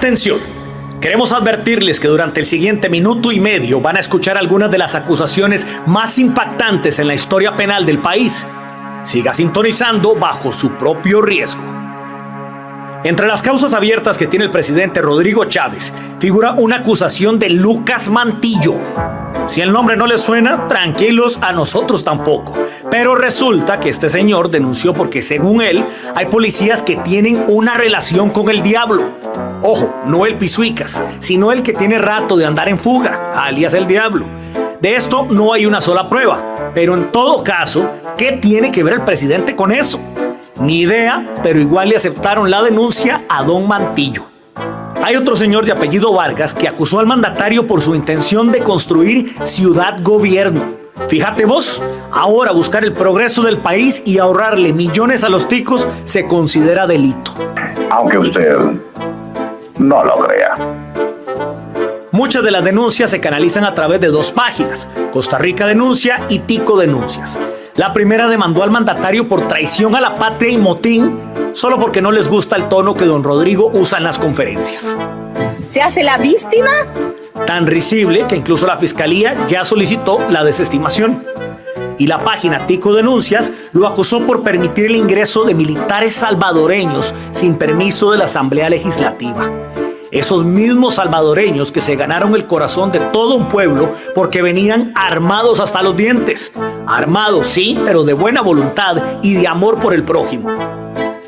Atención, queremos advertirles que durante el siguiente minuto y medio van a escuchar algunas de las acusaciones más impactantes en la historia penal del país. Siga sintonizando bajo su propio riesgo. Entre las causas abiertas que tiene el presidente Rodrigo Chávez figura una acusación de Lucas Mantillo. Si el nombre no les suena, tranquilos, a nosotros tampoco. Pero resulta que este señor denunció porque, según él, hay policías que tienen una relación con el diablo. Ojo, no el Pisuicas, sino el que tiene rato de andar en fuga, alias el diablo. De esto no hay una sola prueba, pero en todo caso, ¿qué tiene que ver el presidente con eso? Ni idea, pero igual le aceptaron la denuncia a don Mantillo. Hay otro señor de apellido Vargas que acusó al mandatario por su intención de construir ciudad-gobierno. Fíjate vos, ahora buscar el progreso del país y ahorrarle millones a los ticos se considera delito. Aunque usted no lo crea. Muchas de las denuncias se canalizan a través de dos páginas, Costa Rica Denuncia y Tico Denuncias. La primera demandó al mandatario por traición a la patria y motín, solo porque no les gusta el tono que don Rodrigo usa en las conferencias. ¿Se hace la víctima? Tan risible que incluso la fiscalía ya solicitó la desestimación. Y la página Tico Denuncias lo acusó por permitir el ingreso de militares salvadoreños sin permiso de la Asamblea Legislativa. Esos mismos salvadoreños que se ganaron el corazón de todo un pueblo porque venían armados hasta los dientes. Armados, sí, pero de buena voluntad y de amor por el prójimo.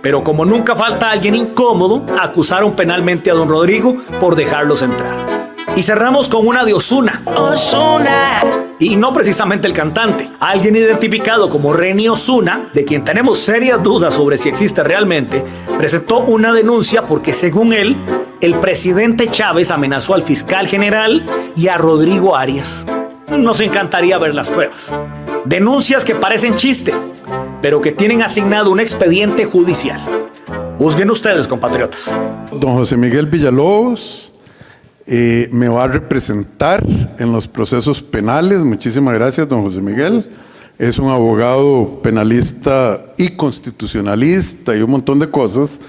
Pero como nunca falta alguien incómodo, acusaron penalmente a don Rodrigo por dejarlos entrar. Y cerramos con una de Ozuna. Y no precisamente el cantante. Alguien identificado como Reni Ozuna, de quien tenemos serias dudas sobre si existe realmente, presentó una denuncia porque, según él, el presidente Chávez amenazó al fiscal general y a Rodrigo Arias. Nos encantaría ver las pruebas. Denuncias que parecen chiste, pero que tienen asignado un expediente judicial. Juzguen ustedes, compatriotas. Don José Miguel Villalobos me va a representar en los procesos penales. Muchísimas gracias, don José Miguel. Es un abogado penalista y constitucionalista y un montón de cosas,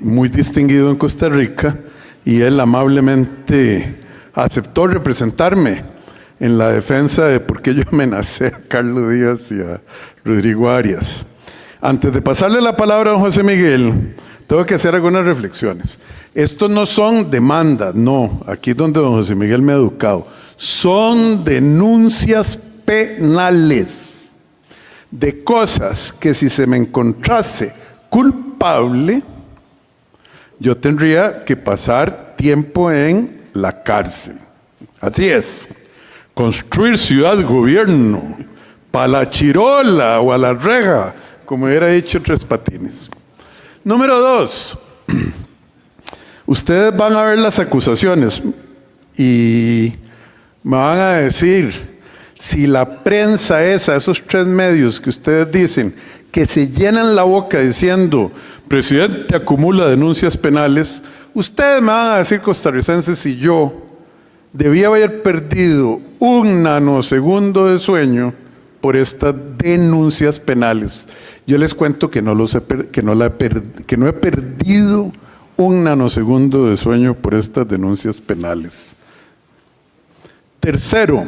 muy distinguido en Costa Rica, y él amablemente aceptó representarme en la defensa de por qué yo amenacé a Carlos Díaz y a Rodrigo Arias. Antes de pasarle la palabra a don José Miguel, tengo que hacer algunas reflexiones. Estos no son demandas, no, aquí es donde don José Miguel me ha educado. Son denuncias penales de cosas que, si se me encontrase culpable, yo tendría que pasar tiempo en la cárcel. Así es. Construir ciudad-gobierno, pa' la chirola o a la reja, como hubiera dicho Tres Patines. Número 2. Ustedes van a ver las acusaciones y me van a decir si la prensa esa, esos 3 medios que ustedes dicen, que se llenan la boca diciendo presidente acumula denuncias penales, ustedes me van a decir, costarricenses, si yo debía haber perdido un nanosegundo de sueño por estas denuncias penales. Yo les cuento que no he perdido un nanosegundo de sueño por estas denuncias penales. Tercero,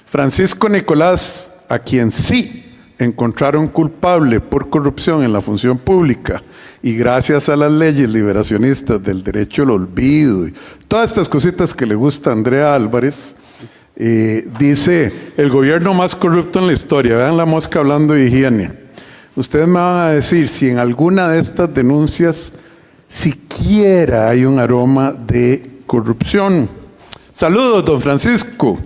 Francisco Nicolás, a quien sí encontraron culpable por corrupción en la función pública, y gracias a las leyes liberacionistas del derecho al olvido y todas estas cositas que le gusta a Andrea Álvarez, dice el gobierno más corrupto en la historia. Vean la mosca hablando de higiene. Ustedes me van a decir si en alguna de estas denuncias siquiera hay un aroma de corrupción. Saludos, don Francisco.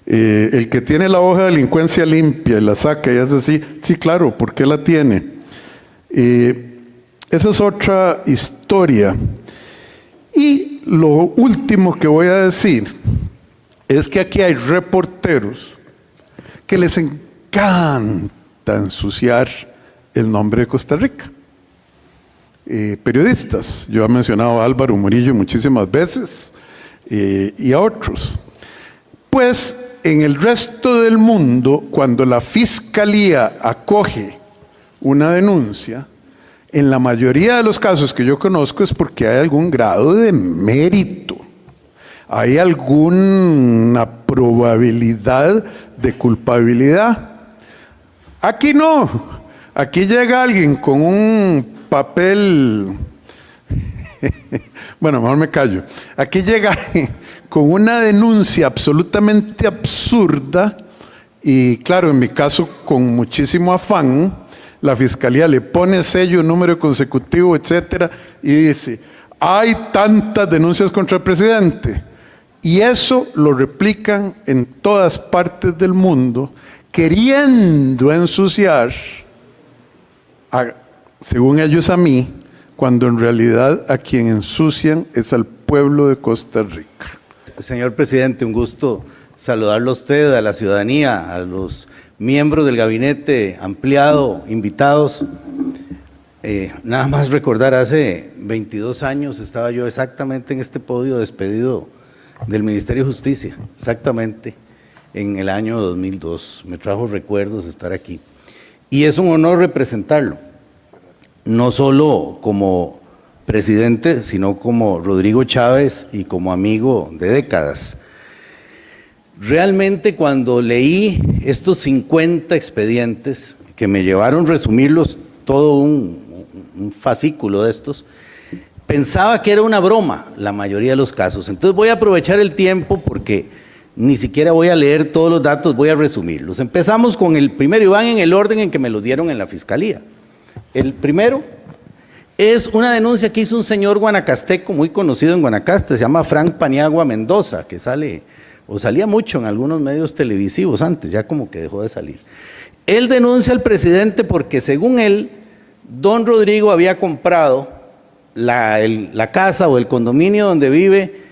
El que tiene la hoja de delincuencia limpia y la saca y hace así, sí, claro, ¿por qué la tiene? Esa es otra historia. Y lo último que voy a decir es que aquí hay reporteros que les encanta ensuciar el nombre de Costa Rica. Periodistas, yo he mencionado a Álvaro Murillo muchísimas veces y a otros. Pues en el resto del mundo, cuando la fiscalía acoge una denuncia, En la mayoría de los casos que yo conozco es porque hay algún grado de mérito, hay alguna probabilidad de culpabilidad. Aquí no, aquí llega alguien con un papel, bueno, mejor me callo, aquí llega con una denuncia absolutamente absurda y claro, en mi caso con muchísimo afán, la fiscalía le pone sello, número consecutivo, etcétera, y dice, hay tantas denuncias contra el presidente. Y eso lo replican en todas partes del mundo, queriendo ensuciar, según ellos a mí, cuando en realidad a quien ensucian es al pueblo de Costa Rica. Señor presidente, un gusto saludarlo a usted, a la ciudadanía, a los miembros del gabinete ampliado, invitados. Nada más recordar, hace 22 años estaba yo exactamente en este podio despedido del Ministerio de Justicia, exactamente en el año 2002. Me trajo recuerdos estar aquí. Y es un honor representarlo, no solo como presidente, sino como Rodrigo Chávez y como amigo de décadas. Realmente cuando leí estos 50 expedientes, que me llevaron a resumirlos, todo un fascículo de estos, pensaba que era una broma la mayoría de los casos. Entonces voy a aprovechar el tiempo porque ni siquiera voy a leer todos los datos, voy a resumirlos. Empezamos con el primero y van en el orden en que me los dieron en la fiscalía. El primero es una denuncia que hizo un señor guanacasteco muy conocido en Guanacaste, se llama Frank Paniagua Mendoza, que salía mucho en algunos medios televisivos antes, ya como que dejó de salir. Él denuncia al presidente porque según él, don Rodrigo había comprado la casa o el condominio donde vive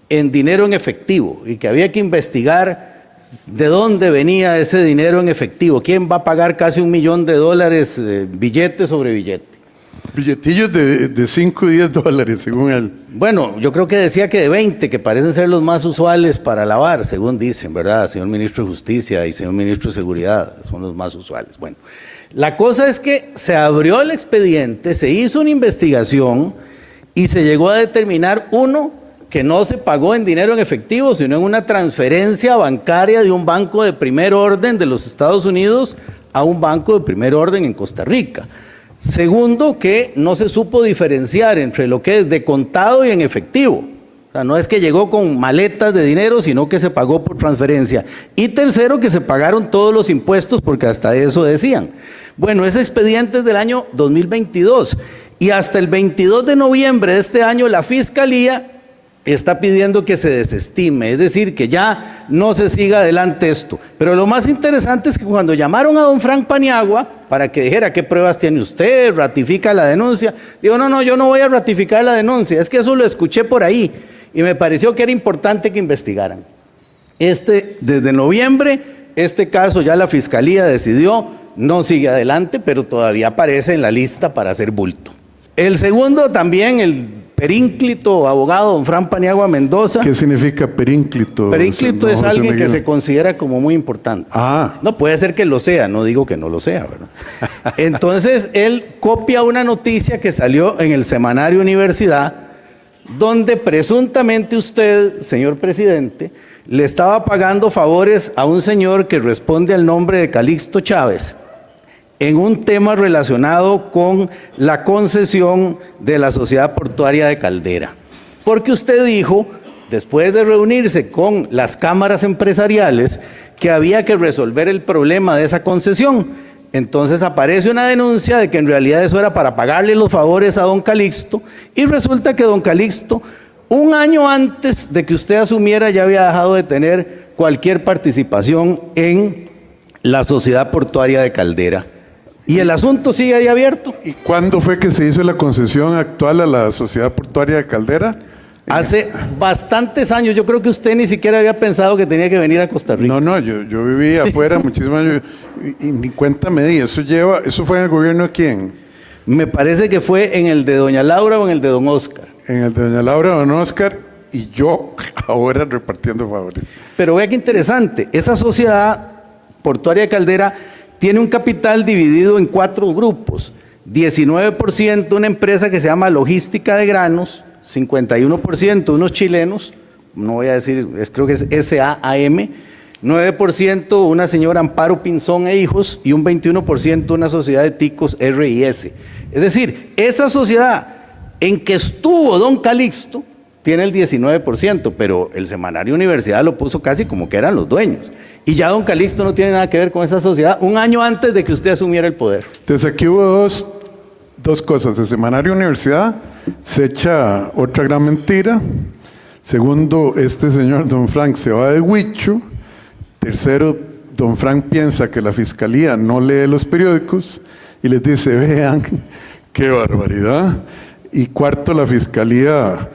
en dinero en efectivo y que había que investigar de dónde venía ese dinero en efectivo, quién va a pagar casi $1 millón, billete sobre billete. Billetillos de 5 y $10, según él. Bueno, yo creo que decía que de 20, que parecen ser los más usuales para lavar, según dicen, ¿verdad? Señor Ministro de Justicia y señor Ministro de Seguridad, son los más usuales. Bueno, la cosa es que se abrió el expediente, se hizo una investigación y se llegó a determinar, uno, que no se pagó en dinero en efectivo, sino en una transferencia bancaria de un banco de primer orden de los Estados Unidos a un banco de primer orden en Costa Rica. Segundo, que no se supo diferenciar entre lo que es de contado y en efectivo. O sea, no es que llegó con maletas de dinero, sino que se pagó por transferencia. Y tercero, que se pagaron todos los impuestos, porque hasta eso decían. Bueno, ese expediente es del año 2022. Y hasta el 22 de noviembre de este año, la Fiscalía está pidiendo que se desestime, es decir, que ya no se siga adelante esto. Pero lo más interesante es que cuando llamaron a don Frank Paniagua para que dijera qué pruebas tiene usted, ratifica la denuncia, digo, no, yo no voy a ratificar la denuncia, es que eso lo escuché por ahí y me pareció que era importante que investigaran. Desde noviembre, este caso ya la Fiscalía decidió, no sigue adelante, pero todavía aparece en la lista para hacer bulto. El segundo también, el perínclito abogado don Frank Paniagua Mendoza. ¿Qué significa perínclito? Perínclito es alguien que se considera como muy importante. No, puede ser que lo sea, no digo que no lo sea, ¿verdad? Entonces, él copia una noticia que salió en el semanario Universidad, donde presuntamente usted, señor presidente, le estaba pagando favores a un señor que responde al nombre de Calixto Chávez, en un tema relacionado con la concesión de la Sociedad Portuaria de Caldera. Porque usted dijo, después de reunirse con las cámaras empresariales, que había que resolver el problema de esa concesión. Entonces aparece una denuncia de que en realidad eso era para pagarle los favores a don Calixto, y resulta que don Calixto, un año antes de que usted asumiera, ya había dejado de tener cualquier participación en la Sociedad Portuaria de Caldera. Y el asunto sigue ahí abierto. ¿Y cuándo fue que se hizo la concesión actual a la Sociedad Portuaria de Caldera? Hace bastantes años. Yo creo que usted ni siquiera había pensado que tenía que venir a Costa Rica. No, yo viví afuera muchísimos años y ni cuenta me di. ¿Eso fue en el gobierno de quién? Me parece que fue en el de doña Laura o en el de don Oscar. En el de doña Laura o don Oscar, y yo ahora repartiendo favores. Pero vea qué interesante. Esa Sociedad Portuaria de Caldera tiene un capital dividido en 4 grupos. 19% una empresa que se llama Logística de Granos, 51% unos chilenos, no voy a decir, creo que es SAAM, 9% una señora Amparo Pinzón e hijos y un 21% una sociedad de ticos RIS. Es decir, esa sociedad en que estuvo don Calixto tiene el 19%, pero el semanario Universidad lo puso casi como que eran los dueños. Y ya don Calixto no tiene nada que ver con esa sociedad un año antes de que usted asumiera el poder. Entonces aquí hubo dos cosas. El semanario Universidad se echa otra gran mentira. Segundo, este señor don Frank se va de Huicho. Tercero, don Frank piensa que la fiscalía no lee los periódicos y les dice, vean, qué barbaridad. Y cuarto, la fiscalía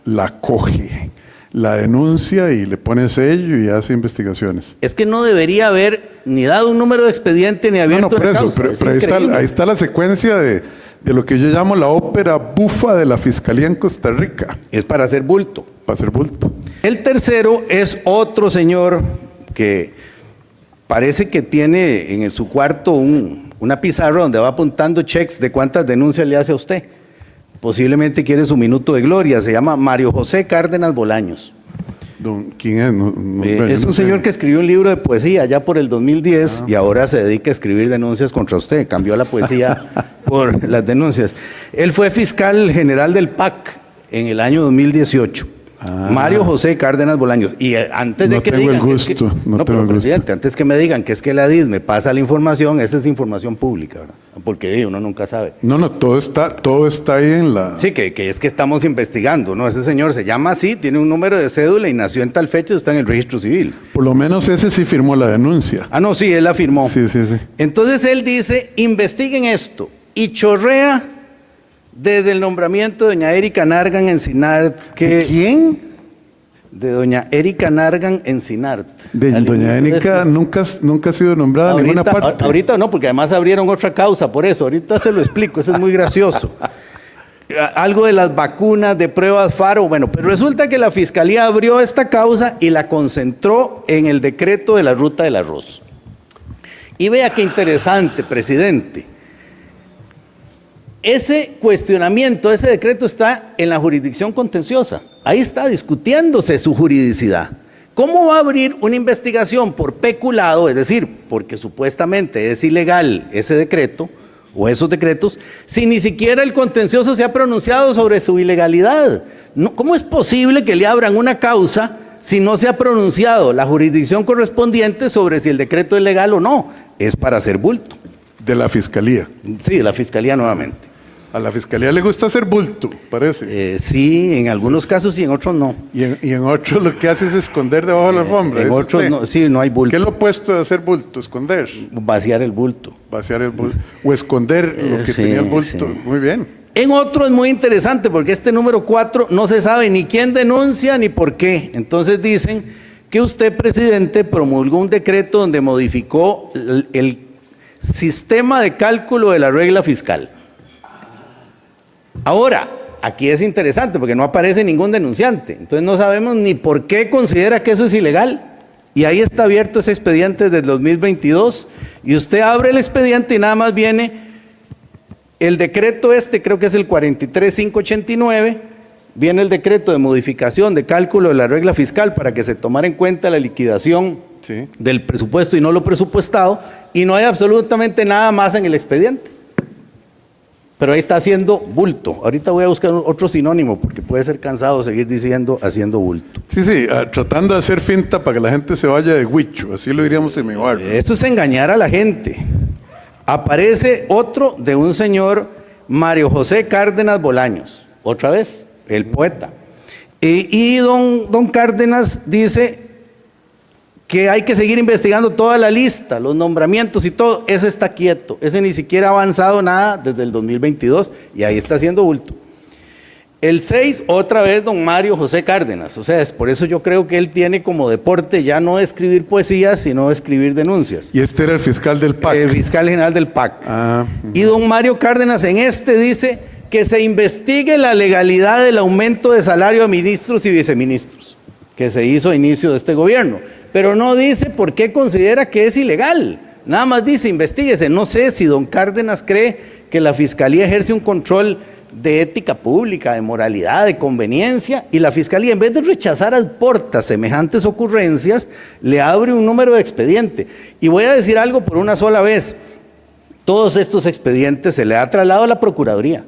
la coge, la denuncia y le pone sello y hace investigaciones. Es que no debería haber ni dado un número de expediente ni abierto por una eso, causa. pero ahí está la secuencia de lo que yo llamo la ópera bufa de la fiscalía en Costa Rica. Es para hacer bulto. Para hacer bulto. El tercero es otro señor que parece que tiene en su cuarto una pizarra donde va apuntando cheques de cuántas denuncias le hace a usted. Posiblemente quiere su minuto de gloria. Se llama Mario José Cárdenas Bolaños. ¿Quién es? Es un señor que escribió un libro de poesía ya por el 2010 y ahora se dedica a escribir denuncias contra usted. Cambió la poesía por las denuncias. Él fue fiscal general del PAC en el año 2018. Mario José Cárdenas Bolaños. Y antes de que digan... Presidente, antes que me digan que es que la DIS me pasa la información, esa es información pública, ¿verdad? Porque uno nunca sabe. No, todo está ahí en la... Sí, que es que estamos investigando, ¿no? Ese señor se llama así, tiene un número de cédula y nació en tal fecha y está en el registro civil. Por lo menos ese sí firmó la denuncia. Ah, no, sí, él la firmó. Sí. Entonces él dice, investiguen esto. Y chorrea desde el nombramiento de doña Erika Nargan Encinart. ¿De quién? De doña Erika Nargan Encinart. De doña Erika nunca ha sido nombrada en ninguna parte. Ahorita no, porque además abrieron otra causa por eso. Ahorita se lo explico, eso es muy gracioso. Algo de las vacunas, de pruebas Faro. Bueno, pero resulta que la Fiscalía abrió esta causa y la concentró en el decreto de la ruta del arroz. Y vea qué interesante, presidente. Ese cuestionamiento, ese decreto está en la jurisdicción contenciosa. Ahí está discutiéndose su juridicidad. ¿Cómo va a abrir una investigación por peculado, es decir, porque supuestamente es ilegal ese decreto o esos decretos, si ni siquiera el contencioso se ha pronunciado sobre su ilegalidad? No, ¿cómo es posible que le abran una causa si no se ha pronunciado la jurisdicción correspondiente sobre si el decreto es legal o no? Es para hacer bulto. De la Fiscalía. Sí, de la Fiscalía nuevamente. A la Fiscalía le gusta hacer bulto, parece. Sí, en algunos casos y en otros no. Y en otros lo que hace es esconder debajo de la alfombra. En otros no, sí, no hay bulto. ¿Qué es lo opuesto de hacer bulto? Esconder. Vaciar el bulto. Vaciar el bulto. O esconder lo que tenía el bulto. Sí. Muy bien. En otro es muy interesante porque este número 4 no se sabe ni quién denuncia ni por qué. Entonces dicen que usted, presidente, promulgó un decreto donde modificó el sistema de cálculo de la regla fiscal. Ahora, aquí es interesante porque no aparece ningún denunciante, entonces no sabemos ni por qué considera que eso es ilegal. Y ahí está abierto ese expediente desde 2022 y usted abre el expediente y nada más viene el decreto creo que es el 43589, viene el decreto de modificación de cálculo de la regla fiscal para que se tomara en cuenta la liquidación del presupuesto y no lo presupuestado, y no hay absolutamente nada más en el expediente. Pero ahí está haciendo bulto. Ahorita voy a buscar otro sinónimo porque puede ser cansado seguir diciendo haciendo bulto. Sí, tratando de hacer finta para que la gente se vaya de Huicho, así lo diríamos en mi barrio. Eso es engañar a la gente. Aparece otro de un señor Mario José Cárdenas Bolaños, otra vez, el poeta. Y don Cárdenas dice que hay que seguir investigando toda la lista, los nombramientos y todo. Ese está quieto, ese ni siquiera ha avanzado nada desde el 2022 y ahí está haciendo bulto. El 6, otra vez don Mario José Cárdenas, o sea, es por eso yo creo que él tiene como deporte ya no escribir poesías, sino escribir denuncias. Y este era el fiscal del PAC. El fiscal general del PAC. Y don Mario Cárdenas en dice que se investigue la legalidad del aumento de salario a ministros y viceministros, que se hizo a inicio de este gobierno, pero no dice por qué considera que es ilegal. Nada más dice, investíguese. No sé si don Cárdenas cree que la Fiscalía ejerce un control de ética pública, de moralidad, de conveniencia, y la Fiscalía, en vez de rechazar a portas semejantes ocurrencias, le abre un número de expediente. Y voy a decir algo por una sola vez. Todos estos expedientes se le ha trasladado a la Procuraduría.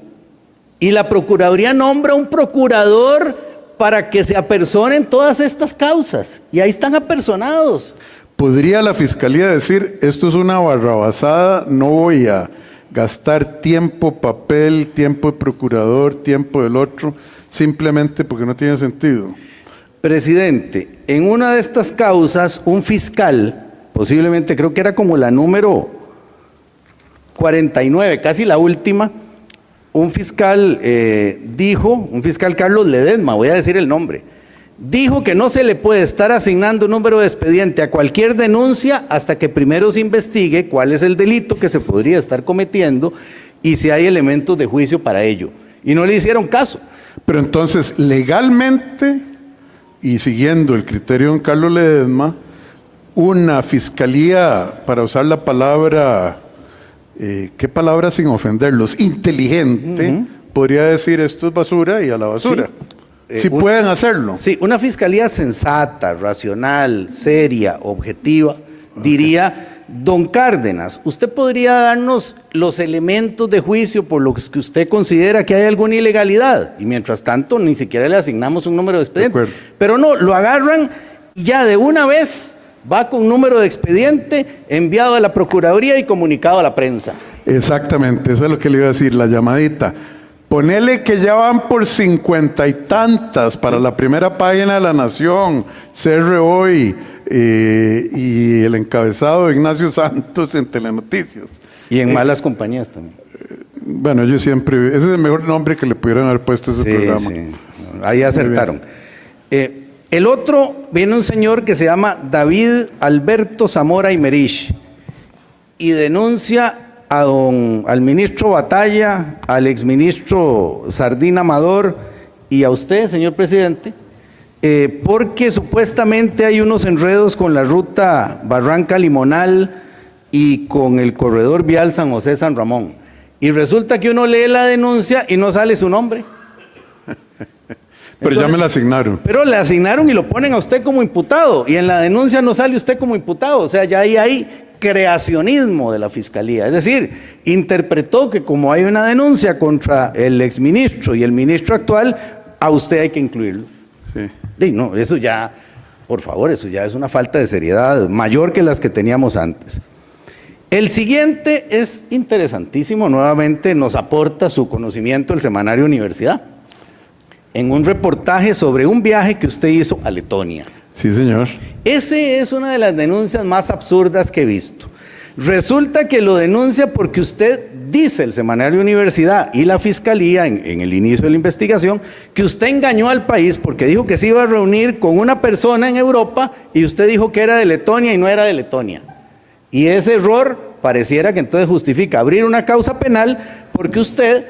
Y la Procuraduría nombra un procurador para que se apersonen todas estas causas. Y ahí están apersonados. ¿Podría la Fiscalía decir, esto es una barrabasada, no voy a gastar tiempo, papel, tiempo de procurador, tiempo del otro, simplemente porque no tiene sentido? Presidente, en una de estas causas, un fiscal, posiblemente creo que era como la número 49, casi la última, un fiscal un fiscal Carlos Ledesma, voy a decir el nombre, dijo que no se le puede estar asignando un número de expediente a cualquier denuncia hasta que primero se investigue cuál es el delito que se podría estar cometiendo y si hay elementos de juicio para ello. Y no le hicieron caso. Pero entonces, legalmente, y siguiendo el criterio de don Carlos Ledesma, una fiscalía, para usar la palabra, ¿qué palabra sin ofenderlos? Inteligente, podría decir esto es basura y a la basura. Sí. Pueden hacerlo. Sí, una fiscalía sensata, racional, seria, objetiva, diría, don Cárdenas, usted podría darnos los elementos de juicio por los que usted considera que hay alguna ilegalidad, y mientras tanto ni siquiera le asignamos un número de expediente. Pero no, lo agarran y ya de una vez va con un número de expediente enviado a la Procuraduría y comunicado a la prensa. Exactamente, eso es lo que le iba a decir, la llamadita. Ponele que ya van por 50 y tantas para la primera página de La Nación, CR Hoy y el encabezado de Ignacio Santos en Telenoticias. Y en malas compañías también. Bueno, yo siempre, ese es el mejor nombre que le pudieran haber puesto a ese programa. Sí, ahí acertaron. El otro, viene un señor que se llama David Alberto Zamora Imerich y denuncia al ministro Batalla, al exministro Sardín Amador y a usted, señor presidente, porque supuestamente hay unos enredos con la ruta Barranca-Limonal y con el corredor vial San José-San Ramón. Y resulta que uno lee la denuncia y no sale su nombre. Pero entonces, ya me la asignaron. Pero le asignaron y lo ponen a usted como imputado. Y en la denuncia no sale usted como imputado. O sea, ya ahí hay creacionismo de la Fiscalía. Es decir, interpretó que como hay una denuncia contra el exministro y el ministro actual, a usted hay que incluirlo. Sí. Y no, eso ya, por favor, eso ya es una falta de seriedad mayor que las que teníamos antes. El siguiente es interesantísimo. Nuevamente nos aporta su conocimiento el semanario Universidad, en un reportaje sobre un viaje que usted hizo a Letonia. Sí, señor. Ese es una de las denuncias más absurdas que he visto. Resulta que lo denuncia porque usted dice, el semanario Universidad y la Fiscalía, en el inicio de la investigación, que usted engañó al país porque dijo que se iba a reunir con una persona en Europa y usted dijo que era de Letonia y no era de Letonia. Y ese error pareciera que entonces justifica abrir una causa penal porque usted,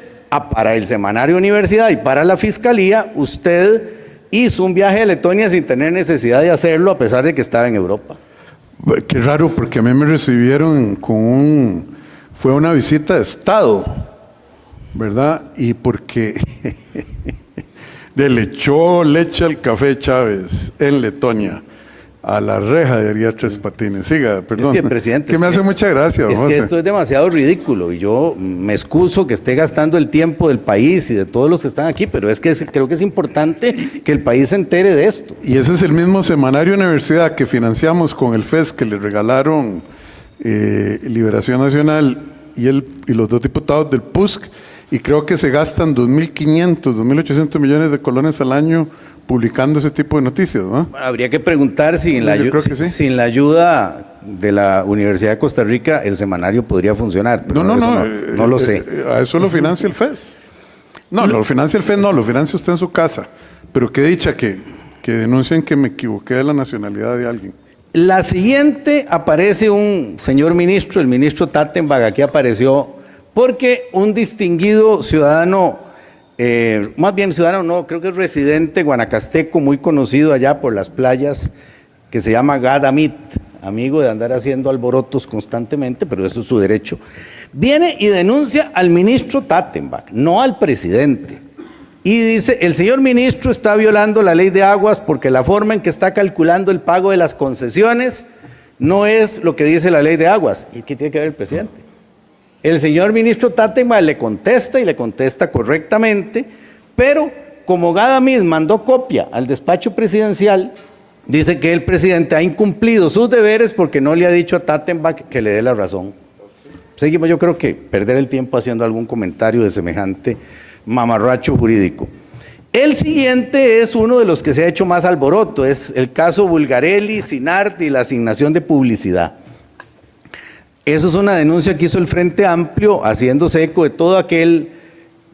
para el semanario Universidad y para la Fiscalía, usted hizo un viaje a Letonia sin tener necesidad de hacerlo a pesar de que estaba en Europa. Qué raro, porque a mí me recibieron fue una visita de Estado, ¿verdad? Y porque le echó leche al café Chávez en Letonia, a la reja de Arias Tres Patines. Siga, perdón. Es que, presidente, que me hace mucha gracia. Es que esto es demasiado ridículo y yo me excuso que esté gastando el tiempo del país y de todos los que están aquí, pero es que creo que es importante que el país se entere de esto. Y ese es el mismo semanario Universidad que financiamos con el FES que le regalaron Liberación Nacional y los dos diputados del PUSC, y creo que se gastan 2.500, 2.800 millones de colones al año publicando ese tipo de noticias, ¿no? Habría que preguntar si en la ayuda de la Universidad de Costa Rica el semanario podría funcionar. Pero no lo sé. A eso lo financia el FES. No, lo financia el FES, no, lo financia usted en su casa. Pero qué dicha que denuncien que me equivoqué de la nacionalidad de alguien. La siguiente aparece un señor ministro, el ministro Tattenbach, aquí apareció, porque un distinguido ciudadano, más bien ciudadano no, creo que es residente guanacasteco, muy conocido allá por las playas, que se llama Gad Amit, amigo de andar haciendo alborotos constantemente, pero eso es su derecho, viene y denuncia al ministro Tattenbach, no al presidente. Y dice, el señor ministro está violando la ley de aguas porque la forma en que está calculando el pago de las concesiones no es lo que dice la ley de aguas. ¿Y qué tiene que ver el presidente? El señor ministro Tattenbach le contesta y le contesta correctamente, pero como Gadamís mandó copia al despacho presidencial, dice que el presidente ha incumplido sus deberes porque no le ha dicho a Tattenbach que le dé la razón. Seguimos, yo creo que perder el tiempo haciendo algún comentario de semejante mamarracho jurídico. El siguiente es uno de los que se ha hecho más alboroto, es el caso Bulgarelli, Sinart y la asignación de publicidad. Eso es una denuncia que hizo el Frente Amplio, haciéndose eco de todo aquel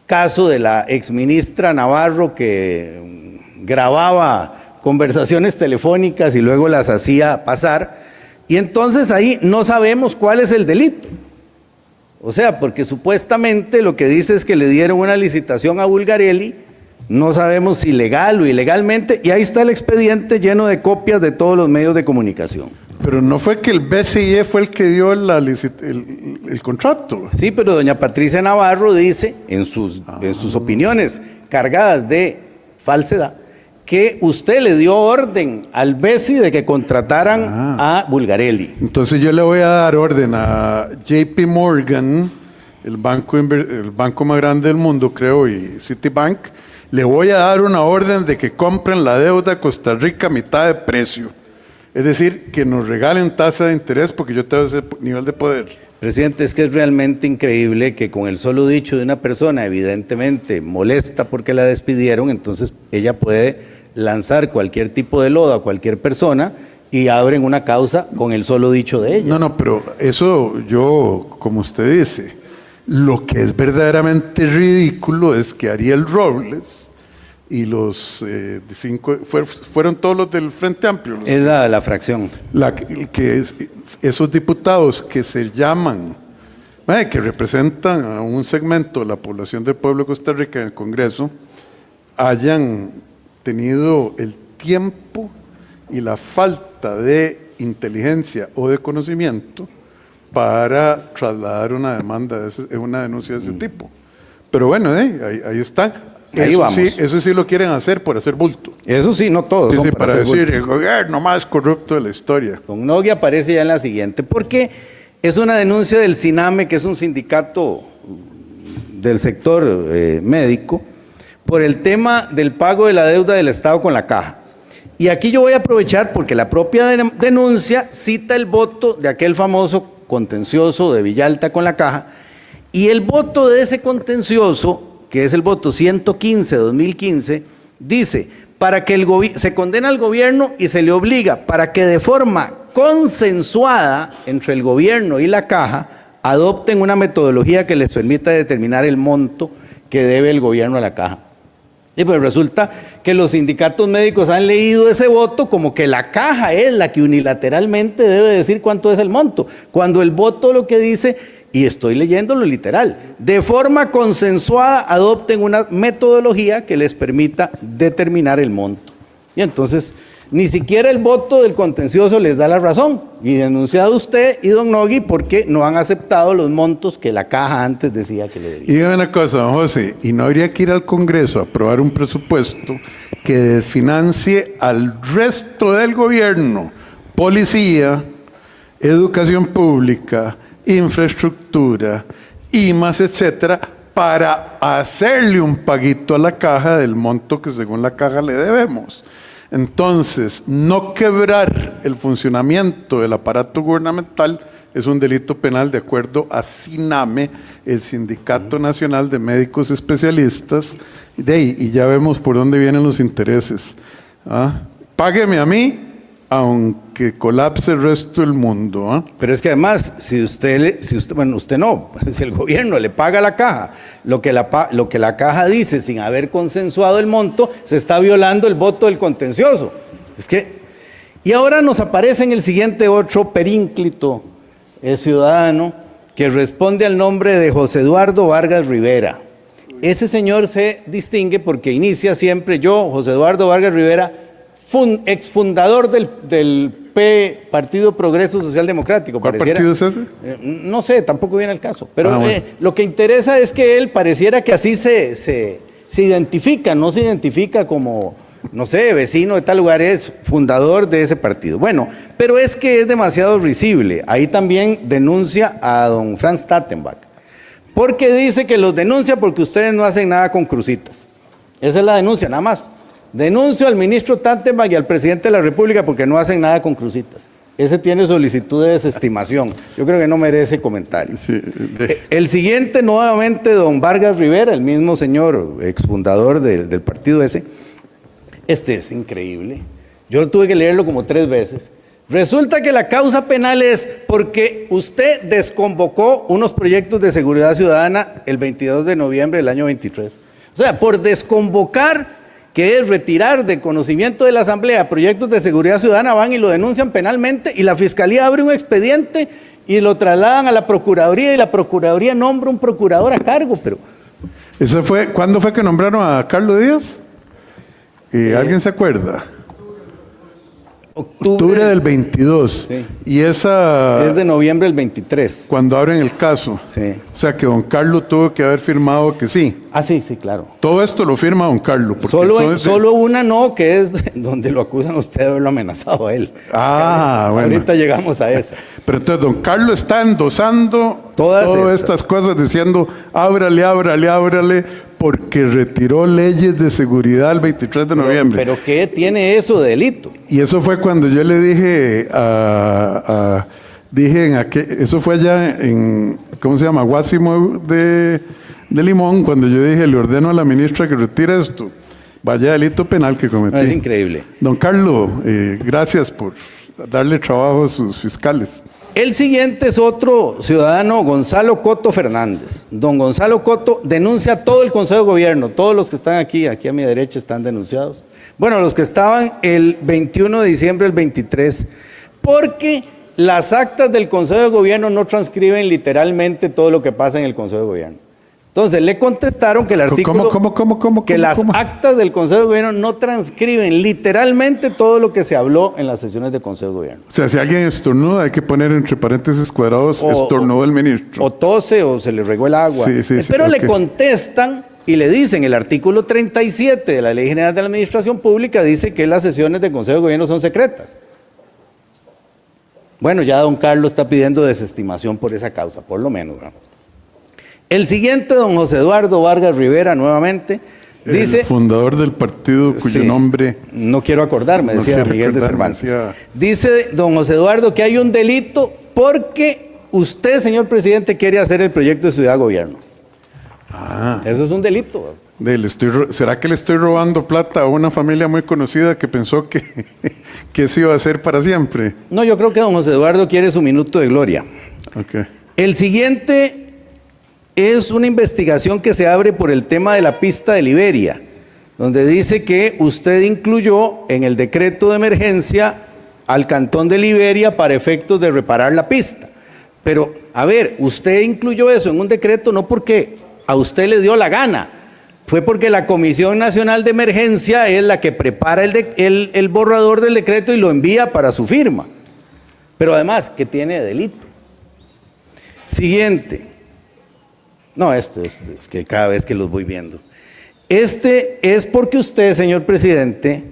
caso de la exministra Navarro que grababa conversaciones telefónicas y luego las hacía pasar, y entonces ahí no sabemos cuál es el delito. O sea, porque supuestamente lo que dice es que le dieron una licitación a Bulgarelli, no sabemos si legal o ilegalmente, y ahí está el expediente lleno de copias de todos los medios de comunicación. Pero no fue que el BCE fue el que dio el contrato. Sí, pero doña Patricia Navarro dice, en sus opiniones cargadas de falsedad, que usted le dio orden al BESI de que contrataran a Bulgarelli. Entonces yo le voy a dar orden a JP Morgan, el banco más grande del mundo, creo, y Citibank. Le voy a dar una orden de que compren la deuda de Costa Rica a mitad de precio. Es decir, que nos regalen tasa de interés porque yo tengo ese nivel de poder. Presidente, es que es realmente increíble que con el solo dicho de una persona evidentemente molesta porque la despidieron, entonces ella puede lanzar cualquier tipo de lodo a cualquier persona y abren una causa con el solo dicho de ella. No, pero eso yo, como usted dice, lo que es verdaderamente ridículo es que Ariel Robles y los fueron todos los del Frente Amplio. Es la fracción. Esos diputados que se llaman, que representan a un segmento de la población del pueblo de Costa Rica en el Congreso, hayan tenido el tiempo y la falta de inteligencia o de conocimiento para trasladar una demanda, una denuncia de ese tipo. Pero bueno, ahí está. Eso sí lo quieren hacer por hacer bulto. Eso sí, no todos. Sí, para decir, el gobierno más corrupto de la historia. Don Nogui aparece ya en la siguiente, porque es una denuncia del SINAME, que es un sindicato del sector médico, por el tema del pago de la deuda del Estado con la Caja. Y aquí yo voy a aprovechar porque la propia denuncia cita el voto de aquel famoso contencioso de Villalta con la Caja, y el voto de ese contencioso, que es el voto 115-2015, dice, para que se condena al gobierno y se le obliga para que de forma consensuada entre el gobierno y la Caja adopten una metodología que les permita determinar el monto que debe el gobierno a la Caja. Y pues resulta que los sindicatos médicos han leído ese voto como que la Caja es la que unilateralmente debe decir cuánto es el monto, cuando el voto lo que dice, y estoy leyéndolo literal, de forma consensuada adopten una metodología que les permita determinar el monto. Y entonces, ni siquiera el voto del contencioso les da la razón. Y denunciado usted y don Nogui porque no han aceptado los montos que la Caja antes decía que le debía. Y dígame una cosa, don José, ¿y no habría que ir al Congreso a aprobar un presupuesto que desfinancie al resto del gobierno? Policía, educación pública, infraestructura, IMAS, etcétera, para hacerle un paguito a la Caja del monto que según la Caja le debemos. Entonces, no quebrar el funcionamiento del aparato gubernamental es un delito penal de acuerdo a SINAME, el Sindicato Nacional de Médicos Especialistas, y ya vemos por dónde vienen los intereses. Págueme a mí, aunque colapse el resto del mundo. Pero es que además, si usted no, si el gobierno le paga a la Caja lo que la Caja dice sin haber consensuado el monto, se está violando el voto del contencioso. Y ahora nos aparece en el siguiente otro perínclito ciudadano que responde al nombre de José Eduardo Vargas Rivera. Ese señor se distingue porque inicia siempre yo, José Eduardo Vargas Rivera, exfundador del Partido Progreso Social Democrático. ¿Cuál partido es ese? No sé, tampoco viene al caso. Pero Bueno. lo que interesa es que él pareciera que así se identifica, no se identifica como, no sé, vecino de tal lugar, es fundador de ese partido. Bueno, pero es que es demasiado risible. Ahí también denuncia a don Franz Tattenbach, porque dice que los denuncia porque ustedes no hacen nada con crucitas. Esa es la denuncia, nada más. Denuncio al ministro Tattenbach y al presidente de la República porque no hacen nada con crucitas. Ese tiene solicitud de desestimación. Yo creo que no merece comentario. Sí, El siguiente, nuevamente, don Vargas Rivera, el mismo señor exfundador del partido ese. Este es increíble. Yo tuve que leerlo como 3 veces. Resulta que la causa penal es porque usted desconvocó unos proyectos de seguridad ciudadana el 22 de noviembre del año 23. O sea, por desconvocar, que es retirar de conocimiento de la Asamblea proyectos de seguridad ciudadana, van y lo denuncian penalmente y la Fiscalía abre un expediente y lo trasladan a la Procuraduría y la Procuraduría nombra un procurador a cargo, pero... ¿Cuándo fue que nombraron a Carlos Díaz? ¿Alguien se acuerda? Octubre del 22. Sí. Y esa... Es de noviembre del 23. Cuando abren el caso. Sí. O sea que don Carlos tuvo que haber firmado que sí. Ah, sí, claro. Todo esto lo firma don Carlos. Solo una no, que es donde lo acusan a usted de haberlo amenazado a él. Ah, bueno. Ahorita llegamos a esa. Pero entonces don Carlos está endosando Todas estas cosas diciendo ábrale, porque retiró leyes de seguridad el 23 de noviembre. Pero ¿qué tiene eso de delito? Y eso fue cuando yo le dije eso fue allá en, ¿cómo se llama? Guásimo de Limón, cuando yo dije, le ordeno a la ministra que retire esto. Vaya delito penal que cometí. No, es increíble. Don Carlos, gracias por darle trabajo a sus fiscales. El siguiente es otro ciudadano, Gonzalo Coto Fernández. Don Gonzalo Coto denuncia a todo el Consejo de Gobierno. Todos los que están aquí a mi derecha están denunciados. Bueno, los que estaban el 21 de diciembre del 23, porque las actas del Consejo de Gobierno no transcriben literalmente todo lo que pasa en el Consejo de Gobierno. Entonces le contestaron que el artículo... las actas del Consejo de Gobierno no transcriben literalmente todo lo que se habló en las sesiones del Consejo de Gobierno. O sea, si alguien estornuda, hay que poner entre paréntesis cuadrados, estornudó el ministro. O tose o se le regó el agua. Sí, pero okay. Le contestan y le dicen, el artículo 37 de la Ley General de la Administración Pública dice que las sesiones del Consejo de Gobierno son secretas. Bueno, ya don Carlos está pidiendo desestimación por esa causa, por lo menos, ¿no? El siguiente, don José Eduardo Vargas Rivera, nuevamente, dice... El fundador del partido cuyo nombre... No quiero acordarme, decía Miguel de Cervantes. Decía... Dice don José Eduardo que hay un delito porque usted, señor presidente, quiere hacer el proyecto de ciudad-gobierno. Eso es un delito. ¿Será que le estoy robando plata a una familia muy conocida que pensó que eso iba a ser para siempre? No, yo creo que don José Eduardo quiere su minuto de gloria. Okay. El siguiente es una investigación que se abre por el tema de la pista de Liberia, donde dice que usted incluyó en el decreto de emergencia al cantón de Liberia para efectos de reparar la pista. Pero, a ver, usted incluyó eso en un decreto no porque a usted le dio la gana, fue porque la Comisión Nacional de Emergencia es la que prepara el borrador del decreto y lo envía para su firma. Pero además, ¿qué tiene de delito? Siguiente. No, es que cada vez que los voy viendo. Este es porque usted, señor presidente,